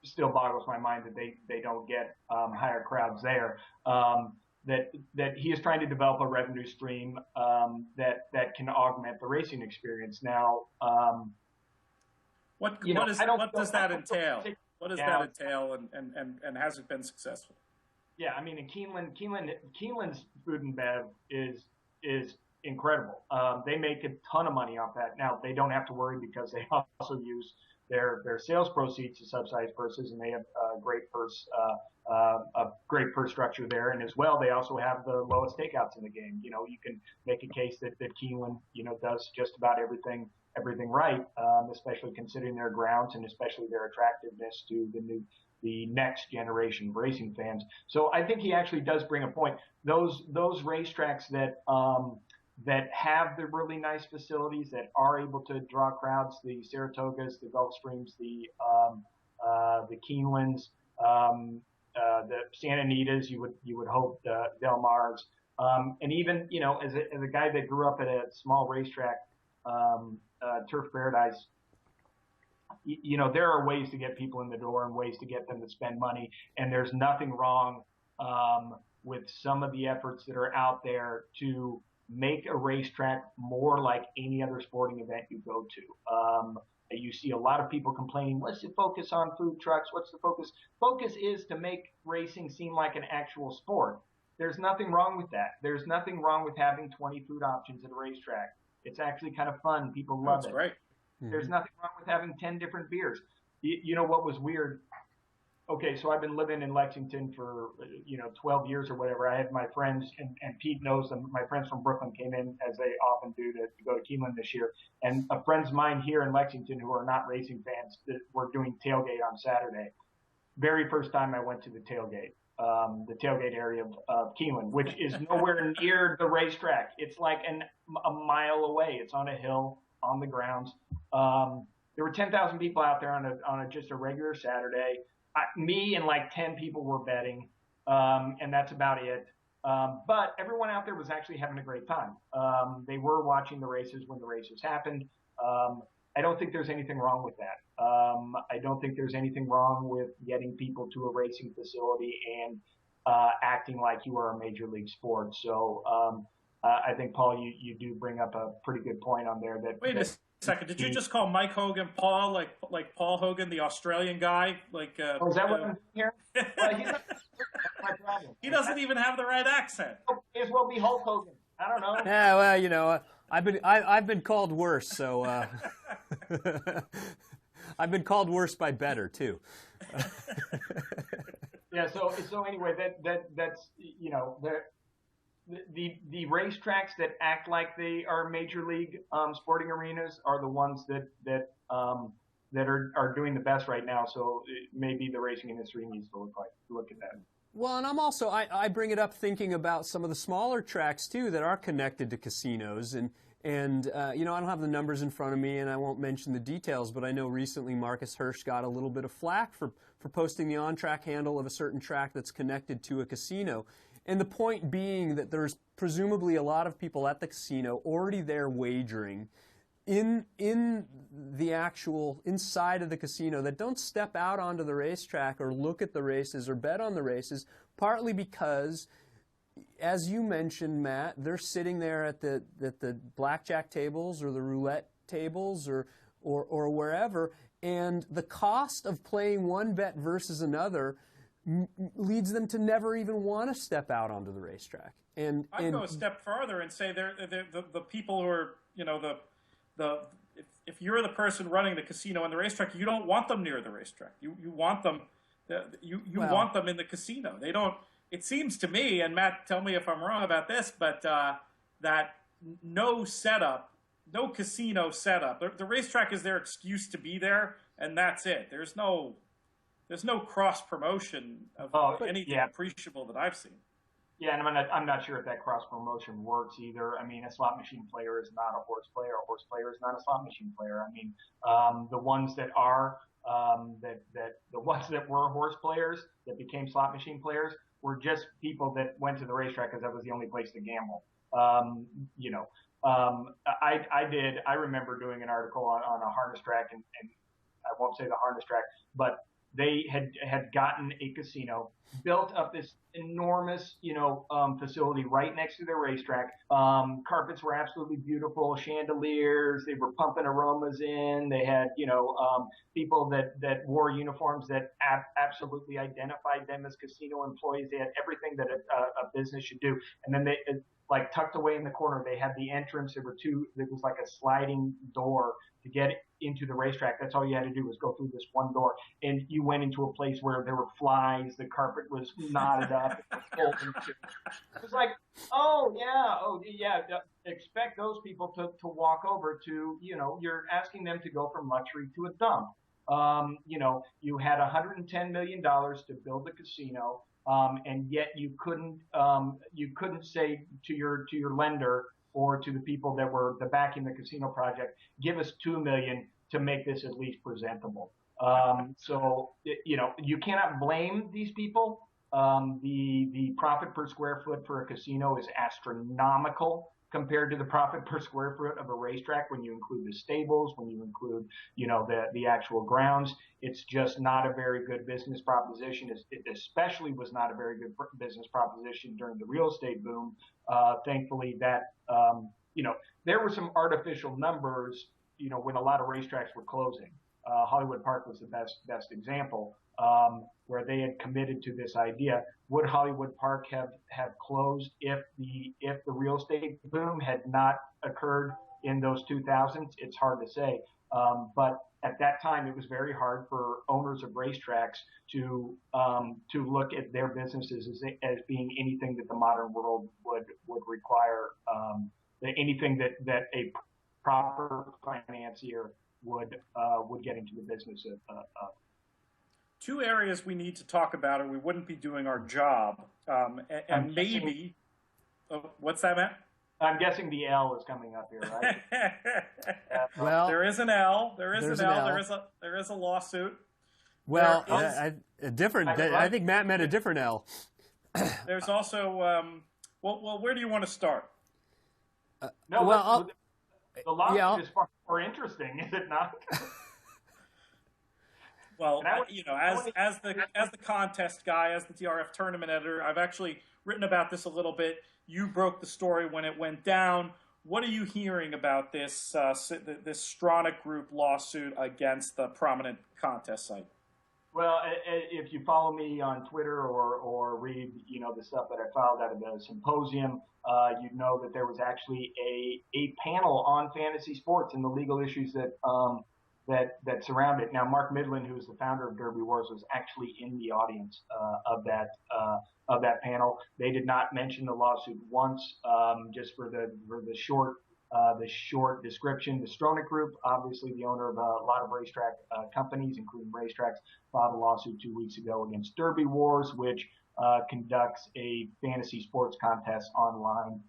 still boggles my mind that they don't get higher crowds there. That he is trying to develop a revenue stream that can augment the racing experience. Now, what does that entail? What does that entail, and has it been successful? Yeah, I mean, in Keeneland's food and bev is incredible. They make a ton of money off that. Now, they don't have to worry because they also use their sales proceeds to subsidize purses, and they have a great purse structure there. And as well, they also have the lowest takeouts in the game. You know, you can make a case that Keeneland, does just about everything right, especially considering their grounds and especially their attractiveness to the next generation of racing fans. So I think he actually does bring a point. Those racetracks that have the really nice facilities that are able to draw crowds, the Saratogas, the Gulfstreams, the Keenelands, the Santa Anitas, you would hope, the Del Mars, and even as a guy that grew up at a small racetrack, Turf Paradise. There are ways to get people in the door and ways to get them to spend money, and there's nothing wrong with some of the efforts that are out there to make a racetrack more like any other sporting event you go to. You see a lot of people complaining, what's the focus on food trucks? What's the focus? Focus is to make racing seem like an actual sport. There's nothing wrong with that. There's nothing wrong with having 20 food options at a racetrack. It's actually kind of fun. People love it. That's right. There's nothing wrong with having 10 different beers. You know what was weird? Okay, so I've been living in Lexington for 12 years or whatever. I had my friends, and Pete knows them. My friends from Brooklyn came in, as they often do, to go to Keeneland this year. And a friends of mine here in Lexington who are not racing fans that were doing tailgate on Saturday. Very first time I went to the tailgate area of Keeneland, which is nowhere near the racetrack. It's like a mile away. It's on a hill on the grounds. There were 10,000 people out there on just a regular Saturday. Me and like 10 people were betting, and that's about it. But everyone out there was actually having a great time. They were watching the races when the races happened. I don't think there's anything wrong with that. I don't think there's anything wrong with getting people to a racing facility and acting like you are a major league sport. So I think, Paul, you do bring up a pretty good point on there. Wait a second. Did you just call Mike Hogan Paul, like Paul Hogan, the Australian guy? Is that what I'm hearing? Well, he's not, that's my problem. He doesn't even have the right accent. May as well be Hulk Hogan. I don't know. Yeah, well, I've been called worse, so I've been called worse by better too. Yeah. So anyway, that's the racetracks that act like they are major league sporting arenas are the ones that are doing the best right now. So maybe the racing industry needs to look at that. Well, and I'm also, I bring it up thinking about some of the smaller tracks too that are connected to casinos, and I don't have the numbers in front of me, and I won't mention the details, but I know recently Marcus Hirsch got a little bit of flack for posting the Ontrack handle of a certain track that's connected to a casino. And the point being that there's presumably a lot of people at the casino already there wagering in the actual inside of the casino that don't step out onto the racetrack or look at the races or bet on the races, partly because, as you mentioned, Matt, they're sitting there at the blackjack tables or the roulette tables or wherever, and the cost of playing one bet versus another leads them to never even want to step out onto the racetrack. And I'd go a step further and say they're the people who are, if you're the person running the casino and the racetrack, you don't want them near the racetrack. You want them want them in the casino. They don't. It seems to me, and Matt, tell me if I'm wrong about this, but that no casino setup. The racetrack is their excuse to be there, and that's it. There's no cross promotion of anything appreciable that I've seen. Yeah, and I'm not sure if that cross promotion works either. I mean, a slot machine player is not a horse player. A horse player is not a slot machine player. I mean, the ones that are the ones that were horse players that became slot machine players were just people that went to the racetrack because that was the only place to gamble. I remember doing an article on a harness track, and I won't say the harness track, but they had gotten a casino, built up this enormous, facility right next to their racetrack. Carpets were absolutely beautiful, chandeliers. They were pumping aromas in. They had, people that wore uniforms that absolutely identified them as casino employees. They had everything that a business should do. And then they, like tucked away in the corner, they had the entrance. There was like a sliding door to get into the racetrack. That's all you had to do was go through this one door. And you went into a place where there were flies, the carpet was knotted up. It was like, oh yeah, expect those people to walk over to, you're asking them to go from luxury to a dump. You had $110 million to build a casino. And yet you couldn't say to your lender or to the people that were backing the casino project, give us $2 million to make this at least presentable. So you cannot blame these people. The profit per square foot for a casino is astronomical compared to the profit per square foot of a racetrack when you include the stables, when you include, the actual grounds. It's just not a very good business proposition. It especially was not a very good business proposition during the real estate boom. Thankfully that, there were some artificial numbers, when a lot of racetracks were closing. Hollywood Park was the best example, where they had committed to this idea. Would Hollywood Park have closed if the real estate boom had not occurred in those 2000s? It's hard to say. But at that time, it was very hard for owners of racetracks to look at their businesses as being anything that the modern world would require, anything that a proper financier would get into the business of. Two areas we need to talk about, or we wouldn't be doing our job. And maybe, what's that, Matt? I'm guessing the L is coming up here, right? Well, there is an L. There is an L. There is a lawsuit. Well, I think Matt meant a different L. There's also, well, where do you want to start? The lawsuit is far more interesting, is it not? Well, as the contest guy, as the DRF tournament editor, I've actually written about this a little bit. You broke the story when it went down. What are you hearing about this this Stronach Group lawsuit against the prominent contest site? Well, if you follow me on Twitter or read the stuff that I filed out of the symposium, you'd know that there was actually a panel on fantasy sports and the legal issues that surround it. Now, Mark Midland, who is the founder of Derby Wars, was actually in the audience of that panel. They did not mention the lawsuit once, just for the short description. The Stronach Group, obviously the owner of a lot of racetrack companies, including racetracks, filed a lawsuit 2 weeks ago against Derby Wars, which conducts a fantasy sports contest online.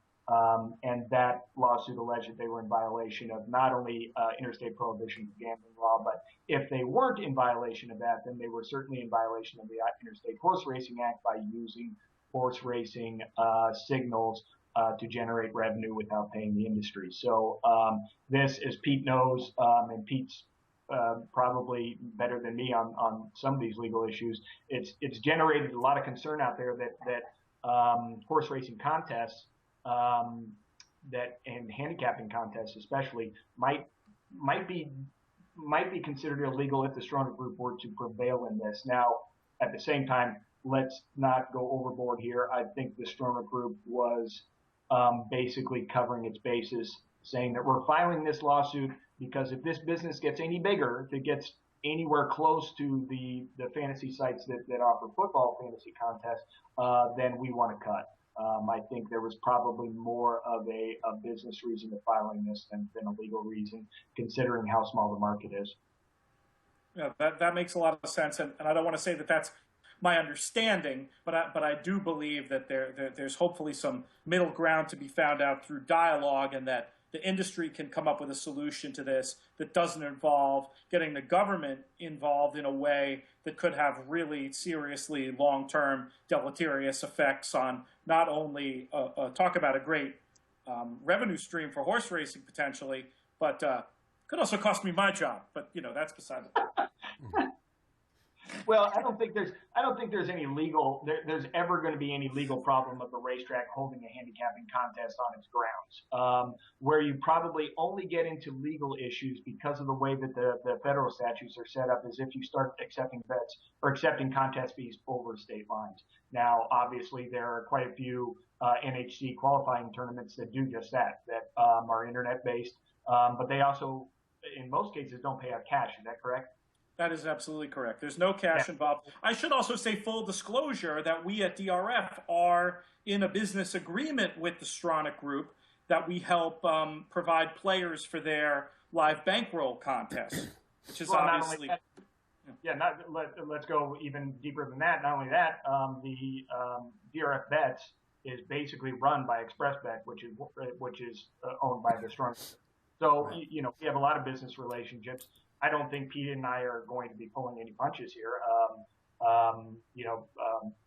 And that lawsuit alleged that they were in violation of not only interstate prohibition of gambling law, but if they weren't in violation of that, then they were certainly in violation of the Interstate Horse Racing Act by using horse racing signals to generate revenue without paying the industry. So this, as Pete knows, and Pete's probably better than me on some of these legal issues, it's generated a lot of concern out there that horse racing contests and handicapping contests especially might be considered illegal if the Stronach Group were to prevail in this. Now, at the same time, let's not go overboard here. I think the Stronach Group was basically covering its bases, saying that we're filing this lawsuit because if this business gets any bigger, if it gets anywhere close to the fantasy sites that offer football fantasy contests, then we want to cut. I think there was probably more of a business reason to filing this than a legal reason, considering how small the market is. Yeah, that makes a lot of sense, and I don't want to say that that's my understanding, but I do believe that there's hopefully some middle ground to be found out through dialogue, and that the industry can come up with a solution to this that doesn't involve getting the government involved in a way that could have really seriously long-term deleterious effects on not only talk about a great revenue stream for horse racing potentially, but could also cost me my job. But that's beside the point. Well, I don't think there's any legal. There's ever going to be any legal problem of the racetrack holding a handicapping contest on its grounds. Where you probably only get into legal issues because of the way that the federal statutes are set up is if you start accepting bets or accepting contest fees over state lines. Now, obviously, there are quite a few NHC qualifying tournaments that do just that are internet based, but they also, in most cases, don't pay out cash. Is that correct? That is absolutely correct. There's no cash involved. I should also say, full disclosure, that we at DRF are in a business agreement with the Stronach Group that we help provide players for their live bankroll contest, which is obviously... Let's go even deeper than that. Not only that, the DRF Bets is basically run by ExpressBet, which is owned by the Stronach. So, we have a lot of business relationships. I don't think Pete and I are going to be pulling any punches here.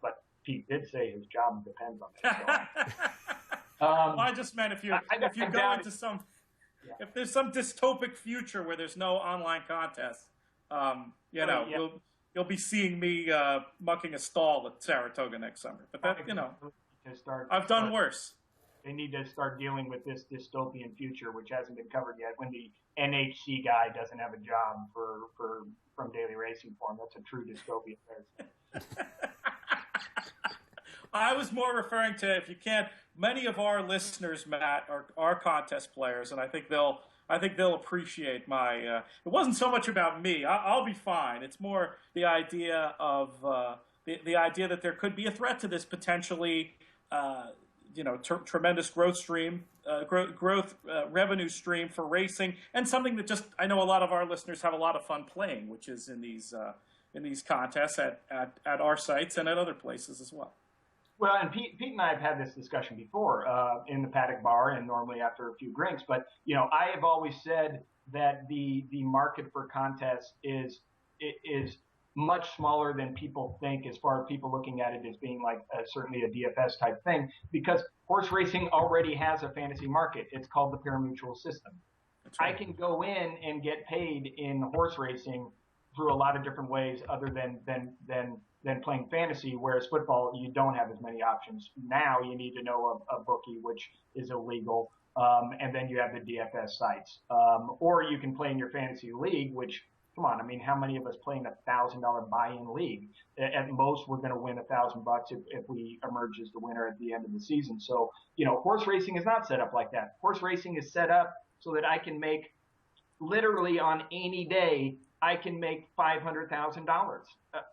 But Pete did say his job depends on it. So. Well, I just meant if you go into if there's some dystopic future where there's no online contest, you'll be seeing me mucking a stall at Saratoga next summer. But that, I've done worse. They need to start dealing with this dystopian future, which hasn't been covered yet. When the NHC guy doesn't have a job from daily racing form, that's a true dystopian. I was more referring to, if you can't, many of our listeners, Matt, are contest players, and I think they'll appreciate my. It wasn't so much about me. I'll be fine. It's more the idea of the idea that there could be a threat to this potentially. Tremendous revenue stream for racing, and something that just I know a lot of our listeners have a lot of fun playing, which is in these contests at our sites and at other places as well. Well, and Pete and I have had this discussion before in the Paddock Bar, and normally after a few drinks. But I have always said that the market for contests is much smaller than people think, as far as people looking at it as being like certainly a DFS type thing, because horse racing already has a fantasy market. It's called the pari-mutuel system. Right. I can go in and get paid in horse racing through a lot of different ways other than playing fantasy, whereas football, you don't have as many options. Now you need to know a bookie, which is illegal, and then you have the DFS sites. Or you can play in your fantasy league, which, come on, I mean, how many of us play in $1,000 buy-in league? At most, we're going to win $1,000 if we emerge as the winner at the end of the season. So, horse racing is not set up like that. Horse racing is set up so that I can make, literally on any day, I can make $500,000.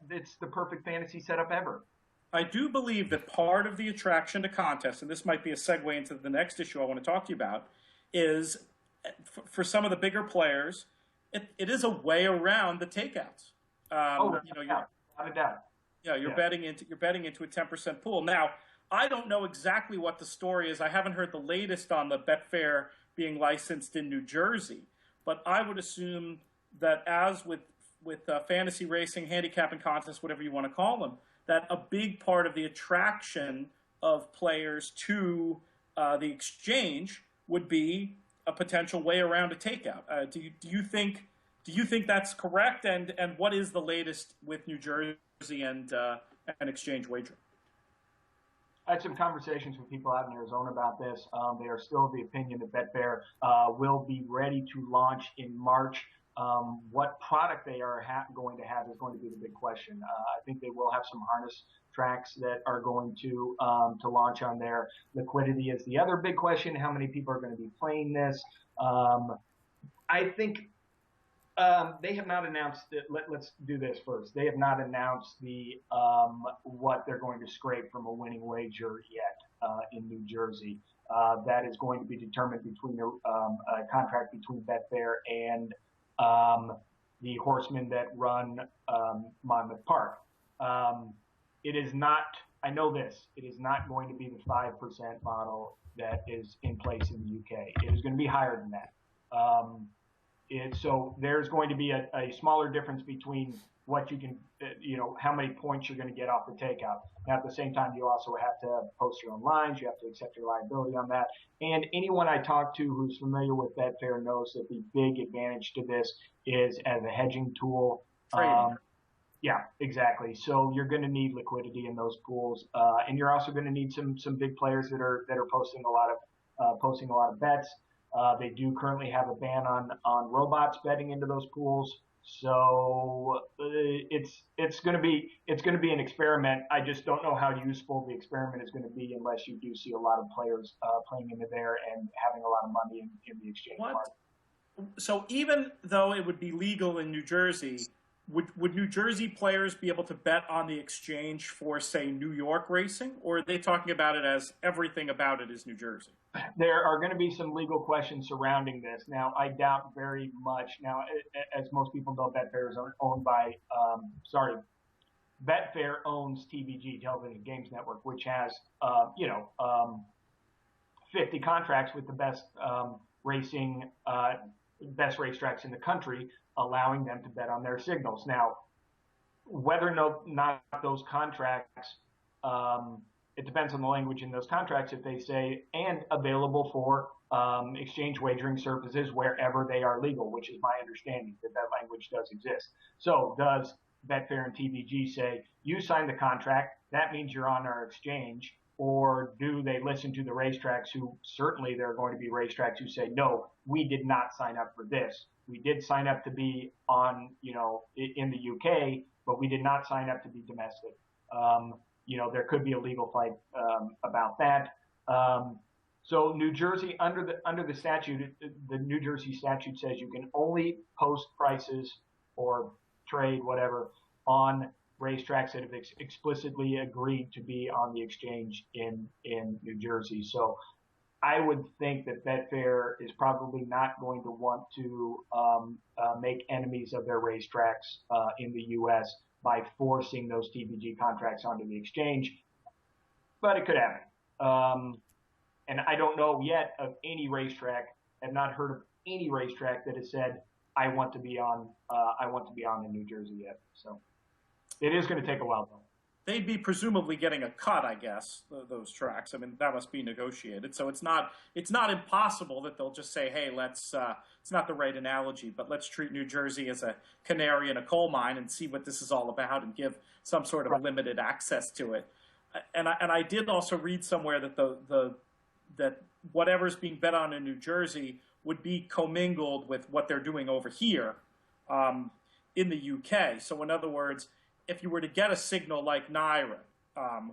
It's the perfect fantasy setup ever. I do believe that part of the attraction to contests, and this might be a segue into the next issue I want to talk to you about, is for some of the bigger players, it is a way around the takeouts. Without a doubt. You're betting into a 10% pool. Now, I don't know exactly what the story is. I haven't heard the latest on the Betfair being licensed in New Jersey, but I would assume that as with fantasy racing, handicapping contests, whatever you want to call them, that a big part of the attraction of players to the exchange would be a potential way around a takeout. Do you think that's correct? And what is the latest with New Jersey and exchange wagering? I had some conversations with people out in Arizona about this. They are still of the opinion that Betfair will be ready to launch in March. What product they are going to have is going to be the big question. I think they will have some harness tracks that are going to launch on there. Liquidity is the other big question. How many people are going to be playing this? I think they have not announced it. Let's do this first. They have not announced the what they're going to scrape from a winning wager yet in New Jersey. That is going to be determined between a contract between Betfair and the horsemen that run Monmouth Park. It is not, I know this, it is not going to be the 5% model that is in place in the UK. It is going to be higher than that. So there's going to be a smaller difference between what you can, how many points you're going to get off the takeout. Now, at the same time, you also have to post your own lines. You have to accept your liability on that. And anyone I talk to who's familiar with Betfair knows that the big advantage to this is as a hedging tool. Yeah, exactly. So you're going to need liquidity in those pools, and you're also going to need some big players that are posting a lot of bets. They do currently have a ban on robots betting into those pools. So it's going to be an experiment. I just don't know how useful the experiment is going to be unless you do see a lot of players playing into there and having a lot of money in the exchange market. So even though it would be legal in New Jersey, would New Jersey players be able to bet on the exchange for, say, New York racing, or are they talking about it as everything about it is New Jersey? There are going to be some legal questions surrounding this. Now, I doubt very much. Now, as most people know, Betfair is owned by, Betfair owns TVG, Television Games Network, which has, 50 contracts with the best best racetracks in the country, allowing them to bet on their signals. Now, whether or not those contracts, it depends on the language in those contracts. If they say, and available for exchange wagering services wherever they are legal, which is my understanding that language does exist. So does Betfair and TVG say, you signed the contract, that means you're on our exchange? Or do they listen to the racetracks who, certainly there are going to be racetracks who say, no, we did not sign up for this. We did sign up to be on, in the UK, but we did not sign up to be domestic. There could be a legal fight about that. So New Jersey, under the statute, the New Jersey statute says you can only post prices or trade, whatever, on racetracks that have explicitly agreed to be on the exchange in New Jersey. So I would think that Betfair is probably not going to want to make enemies of their racetracks in the U.S. by forcing those TVG contracts onto the exchange, but it could happen. And I don't know yet of any racetrack. I've not heard of any racetrack that has said, I want to be on in New Jersey yet. So it is going to take a while, though. They'd be presumably getting a cut, I guess, those tracks. I mean, that must be negotiated. So it's not impossible that they'll just say, hey, let's, it's not the right analogy, but let's treat New Jersey as a canary in a coal mine and see what this is all about and give some sort of limited access to it. And I did also read somewhere that that whatever's being bet on in New Jersey would be commingled with what they're doing over here in the UK. So in other words, if you were to get a signal like Naira,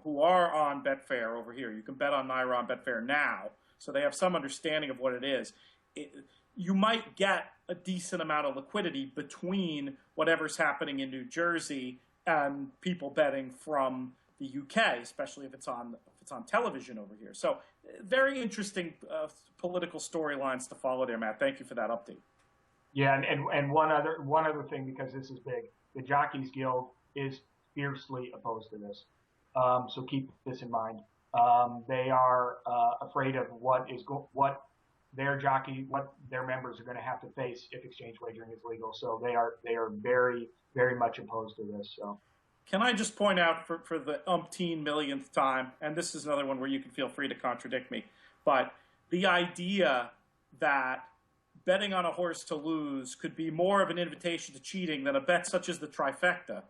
who are on Betfair over here, you can bet on Naira on Betfair now, so they have some understanding of what it is. You might get a decent amount of liquidity between whatever's happening in New Jersey and people betting from the UK, especially if it's on television over here. So very interesting political storylines to follow there, Matt. Thank you for that update. Yeah, and one other thing, because this is big, the Jockeys Guild is fiercely opposed to this. So keep this in mind. They are afraid of what their members are going to have to face if exchange wagering is legal. So they are very, very much opposed to this. So. Can I just point out for the umpteen millionth time, and this is another one where you can feel free to contradict me, but the idea that betting on a horse to lose could be more of an invitation to cheating than a bet such as the Trifecta,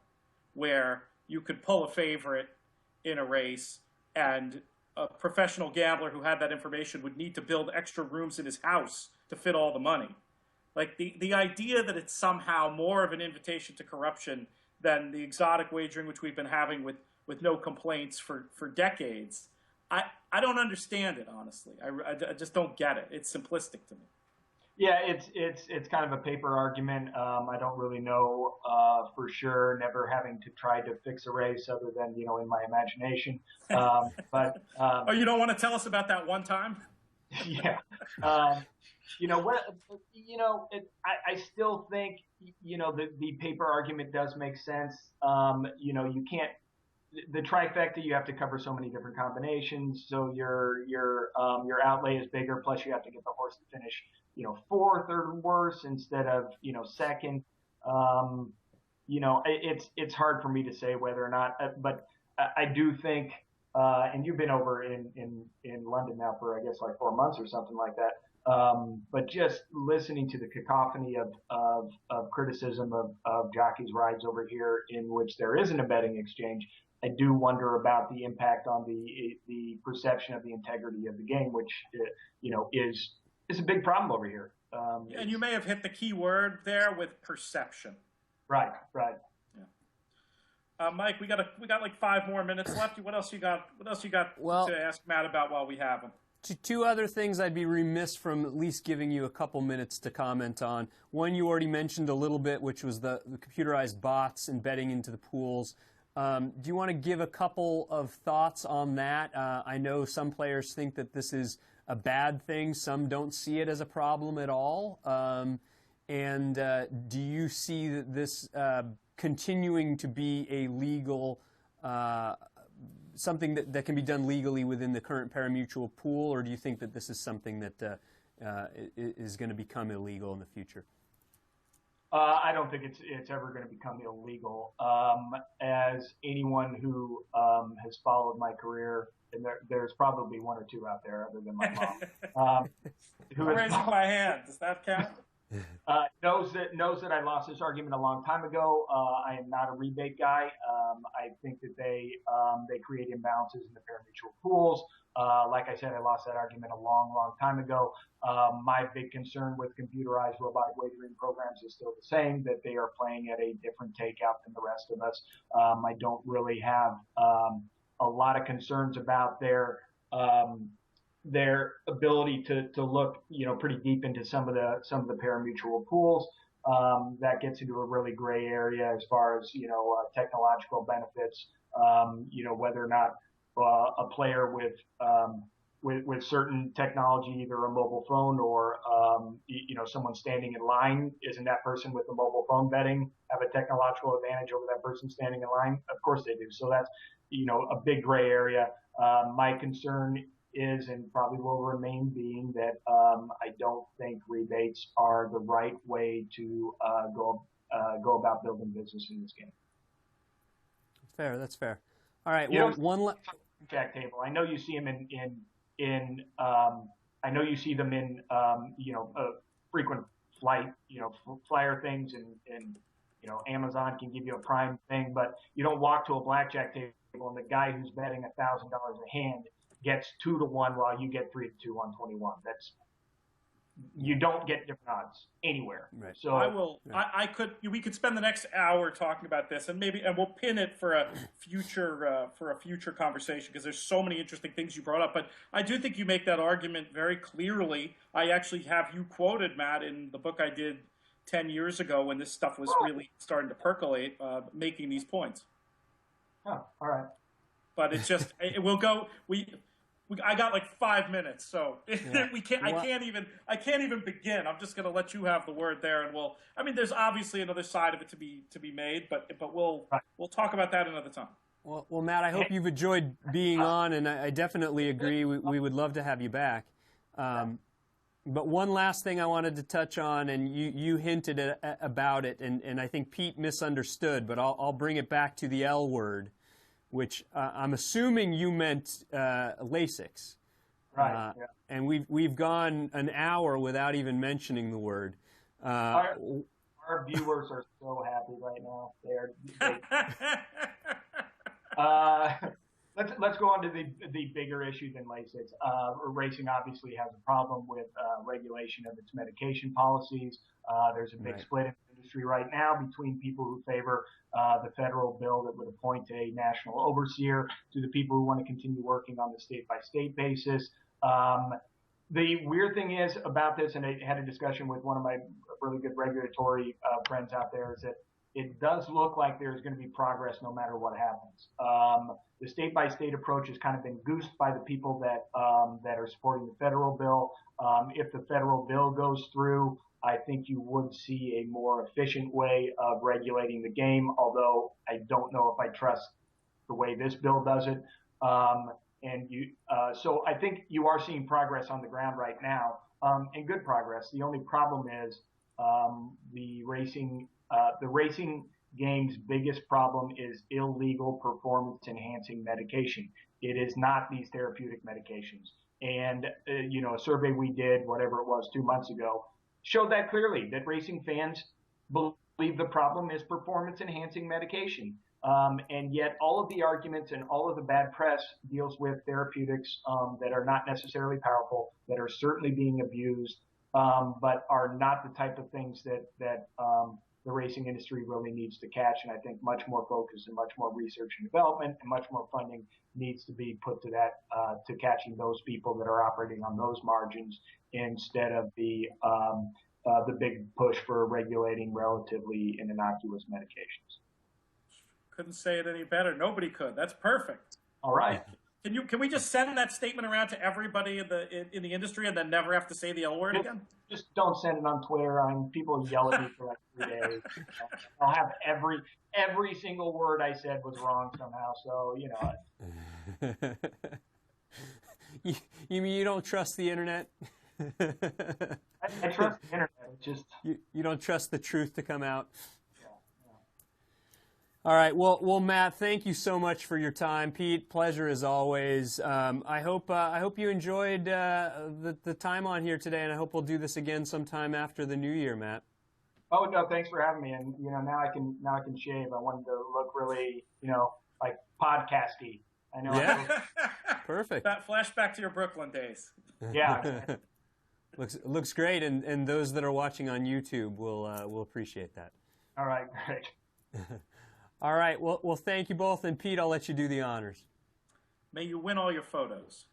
where you could pull a favorite in a race and a professional gambler who had that information would need to build extra rooms in his house to fit all the money. Like the idea that it's somehow more of an invitation to corruption than the exotic wagering which we've been having with no complaints for decades, I don't understand it, honestly. I just don't get it. It's simplistic to me. Yeah, it's kind of a paper argument. I don't really know for sure, never having to try to fix a race other than, in my imagination. But oh, you don't want to tell us about that one time? Yeah. I still think, the paper argument does make sense. You can't, the trifecta, you have to cover so many different combinations. So your outlay is bigger. Plus you have to get the horse to finish, fourth or worse instead of, second. It's hard for me to say whether or not, but I do think, and you've been over in London now for, I guess, like 4 months or something like that. But just listening to the cacophony of criticism of jockeys' rides over here, in which there isn't a betting exchange, I do wonder about the impact on the perception of the integrity of the game, which is a big problem over here. And you may have hit the key word there with perception. Right. Yeah. Mike, we got like 5 more minutes left. What else you got? What else you got to ask Matt about while we have him? Two other things I'd be remiss from at least giving you a couple minutes to comment on. One you already mentioned a little bit, which was the computerized bots and betting into the pools. Do you want to give a couple of thoughts on that? I know some players think that this is a bad thing. Some don't see it as a problem at all. And do you see that this continuing to be a legal something that can be done legally within the current parimutuel pool, or do you think that this is something that is going to become illegal in the future? I don't think it's ever going to become illegal. As anyone who has followed my career, and there's probably one or two out there other than my mom, who raising my hand. Does that count? Knows that I lost this argument a long time ago. I am not a rebate guy. I think that they create imbalances in the parimutuel pools. Like I said, I lost that argument a long time ago. My big concern with computerized robotic wagering programs is still the same, that they are playing at a different takeout than the rest of us. I don't really have a lot of concerns about their ability to look, pretty deep into some of the parimutuel pools. That gets into a really gray area as far as technological benefits. Whether or not a player with certain technology, either a mobile phone or someone standing in line, isn't that person with the mobile phone betting have a technological advantage over that person standing in line? Of course they do. So that's a big gray area. My concern is, and probably will remain being, that I don't think rebates are the right way to go about building business in this game. That's fair. All right. Well, jack table. I know you see them in I know you see them in frequent flight, flyer things, and Amazon can give you a prime thing, but you don't walk to a blackjack table and the guy who's betting $1,000 a hand gets 2 to 1 while you get 3 to 2 on 21. You don't get different odds anywhere. Right. So I will. Yeah. We could spend the next hour talking about this, and we'll pin it for a future conversation, because there's so many interesting things you brought up. But I do think you make that argument very clearly. I actually have you quoted, Matt, in the book I did 10 years ago when this stuff was really starting to percolate, making these points. Oh, all right. But it's just we'll go. I got like 5 minutes, so yeah. I can't even begin. I'm just going to let you have the word there, and there's obviously another side of it to be made, but we'll talk about that another time. Well, Matt, I hope you've enjoyed being on, and I definitely agree. We would love to have you back. But one last thing I wanted to touch on, and you hinted about it, and I think Pete misunderstood, but I'll bring it back to the L word, which I'm assuming you meant LASIX. Right. Yeah. And we've gone an hour without even mentioning the word. Our viewers are so happy right now. Let's go on to the bigger issue than LASIX. Racing obviously has a problem with regulation of its medication policies. There's a big split in the industry right now between people who favor the federal bill that would appoint a national overseer to the people who want to continue working on the state-by-state basis. The weird thing is about this, and I had a discussion with one of my really good regulatory friends out there, is that it does look like there's going to be progress no matter what happens. The state-by-state approach has kind of been goosed by the people that are supporting the federal bill. If the federal bill goes through, I think you would see a more efficient way of regulating the game, although I don't know if I trust the way this bill does it. So I think you are seeing progress on the ground right now, and good progress. The only problem is the racing game's biggest problem is illegal performance-enhancing medication. It is not these therapeutic medications. And a survey we did, whatever it was, 2 months ago, showed that clearly, that racing fans believe the problem is performance-enhancing medication. And yet all of the arguments and all of the bad press deals with therapeutics that are not necessarily powerful, that are certainly being abused, but are not the type of things that the racing industry really needs to catch. And I think much more focus and much more research and development and much more funding needs to be put to that, to catching those people that are operating on those margins instead of the big push for regulating relatively innocuous medications. Couldn't say it any better. Nobody could. That's perfect. All right. Can we just send that statement around to everybody in the industry and then never have to say the L word again? Just don't send it on Twitter. People yell at me for like 3 days. I'll have every single word I said was wrong somehow. So You mean you don't trust the internet? I trust the internet. It's just you don't trust the truth to come out. All right. Well, Matt, thank you so much for your time. Pete, pleasure as always. I hope you enjoyed the time on here today, and I hope we'll do this again sometime after the new year, Matt. Oh no, thanks for having me. And now I can shave. I wanted to look really like podcasty. I know. Yeah. Perfect. That flashback to your Brooklyn days. Yeah. Looks great, and those that are watching on YouTube will appreciate that. All right, great. All right. Well, thank you both, and Pete, I'll let you do the honors. May you win all your photos.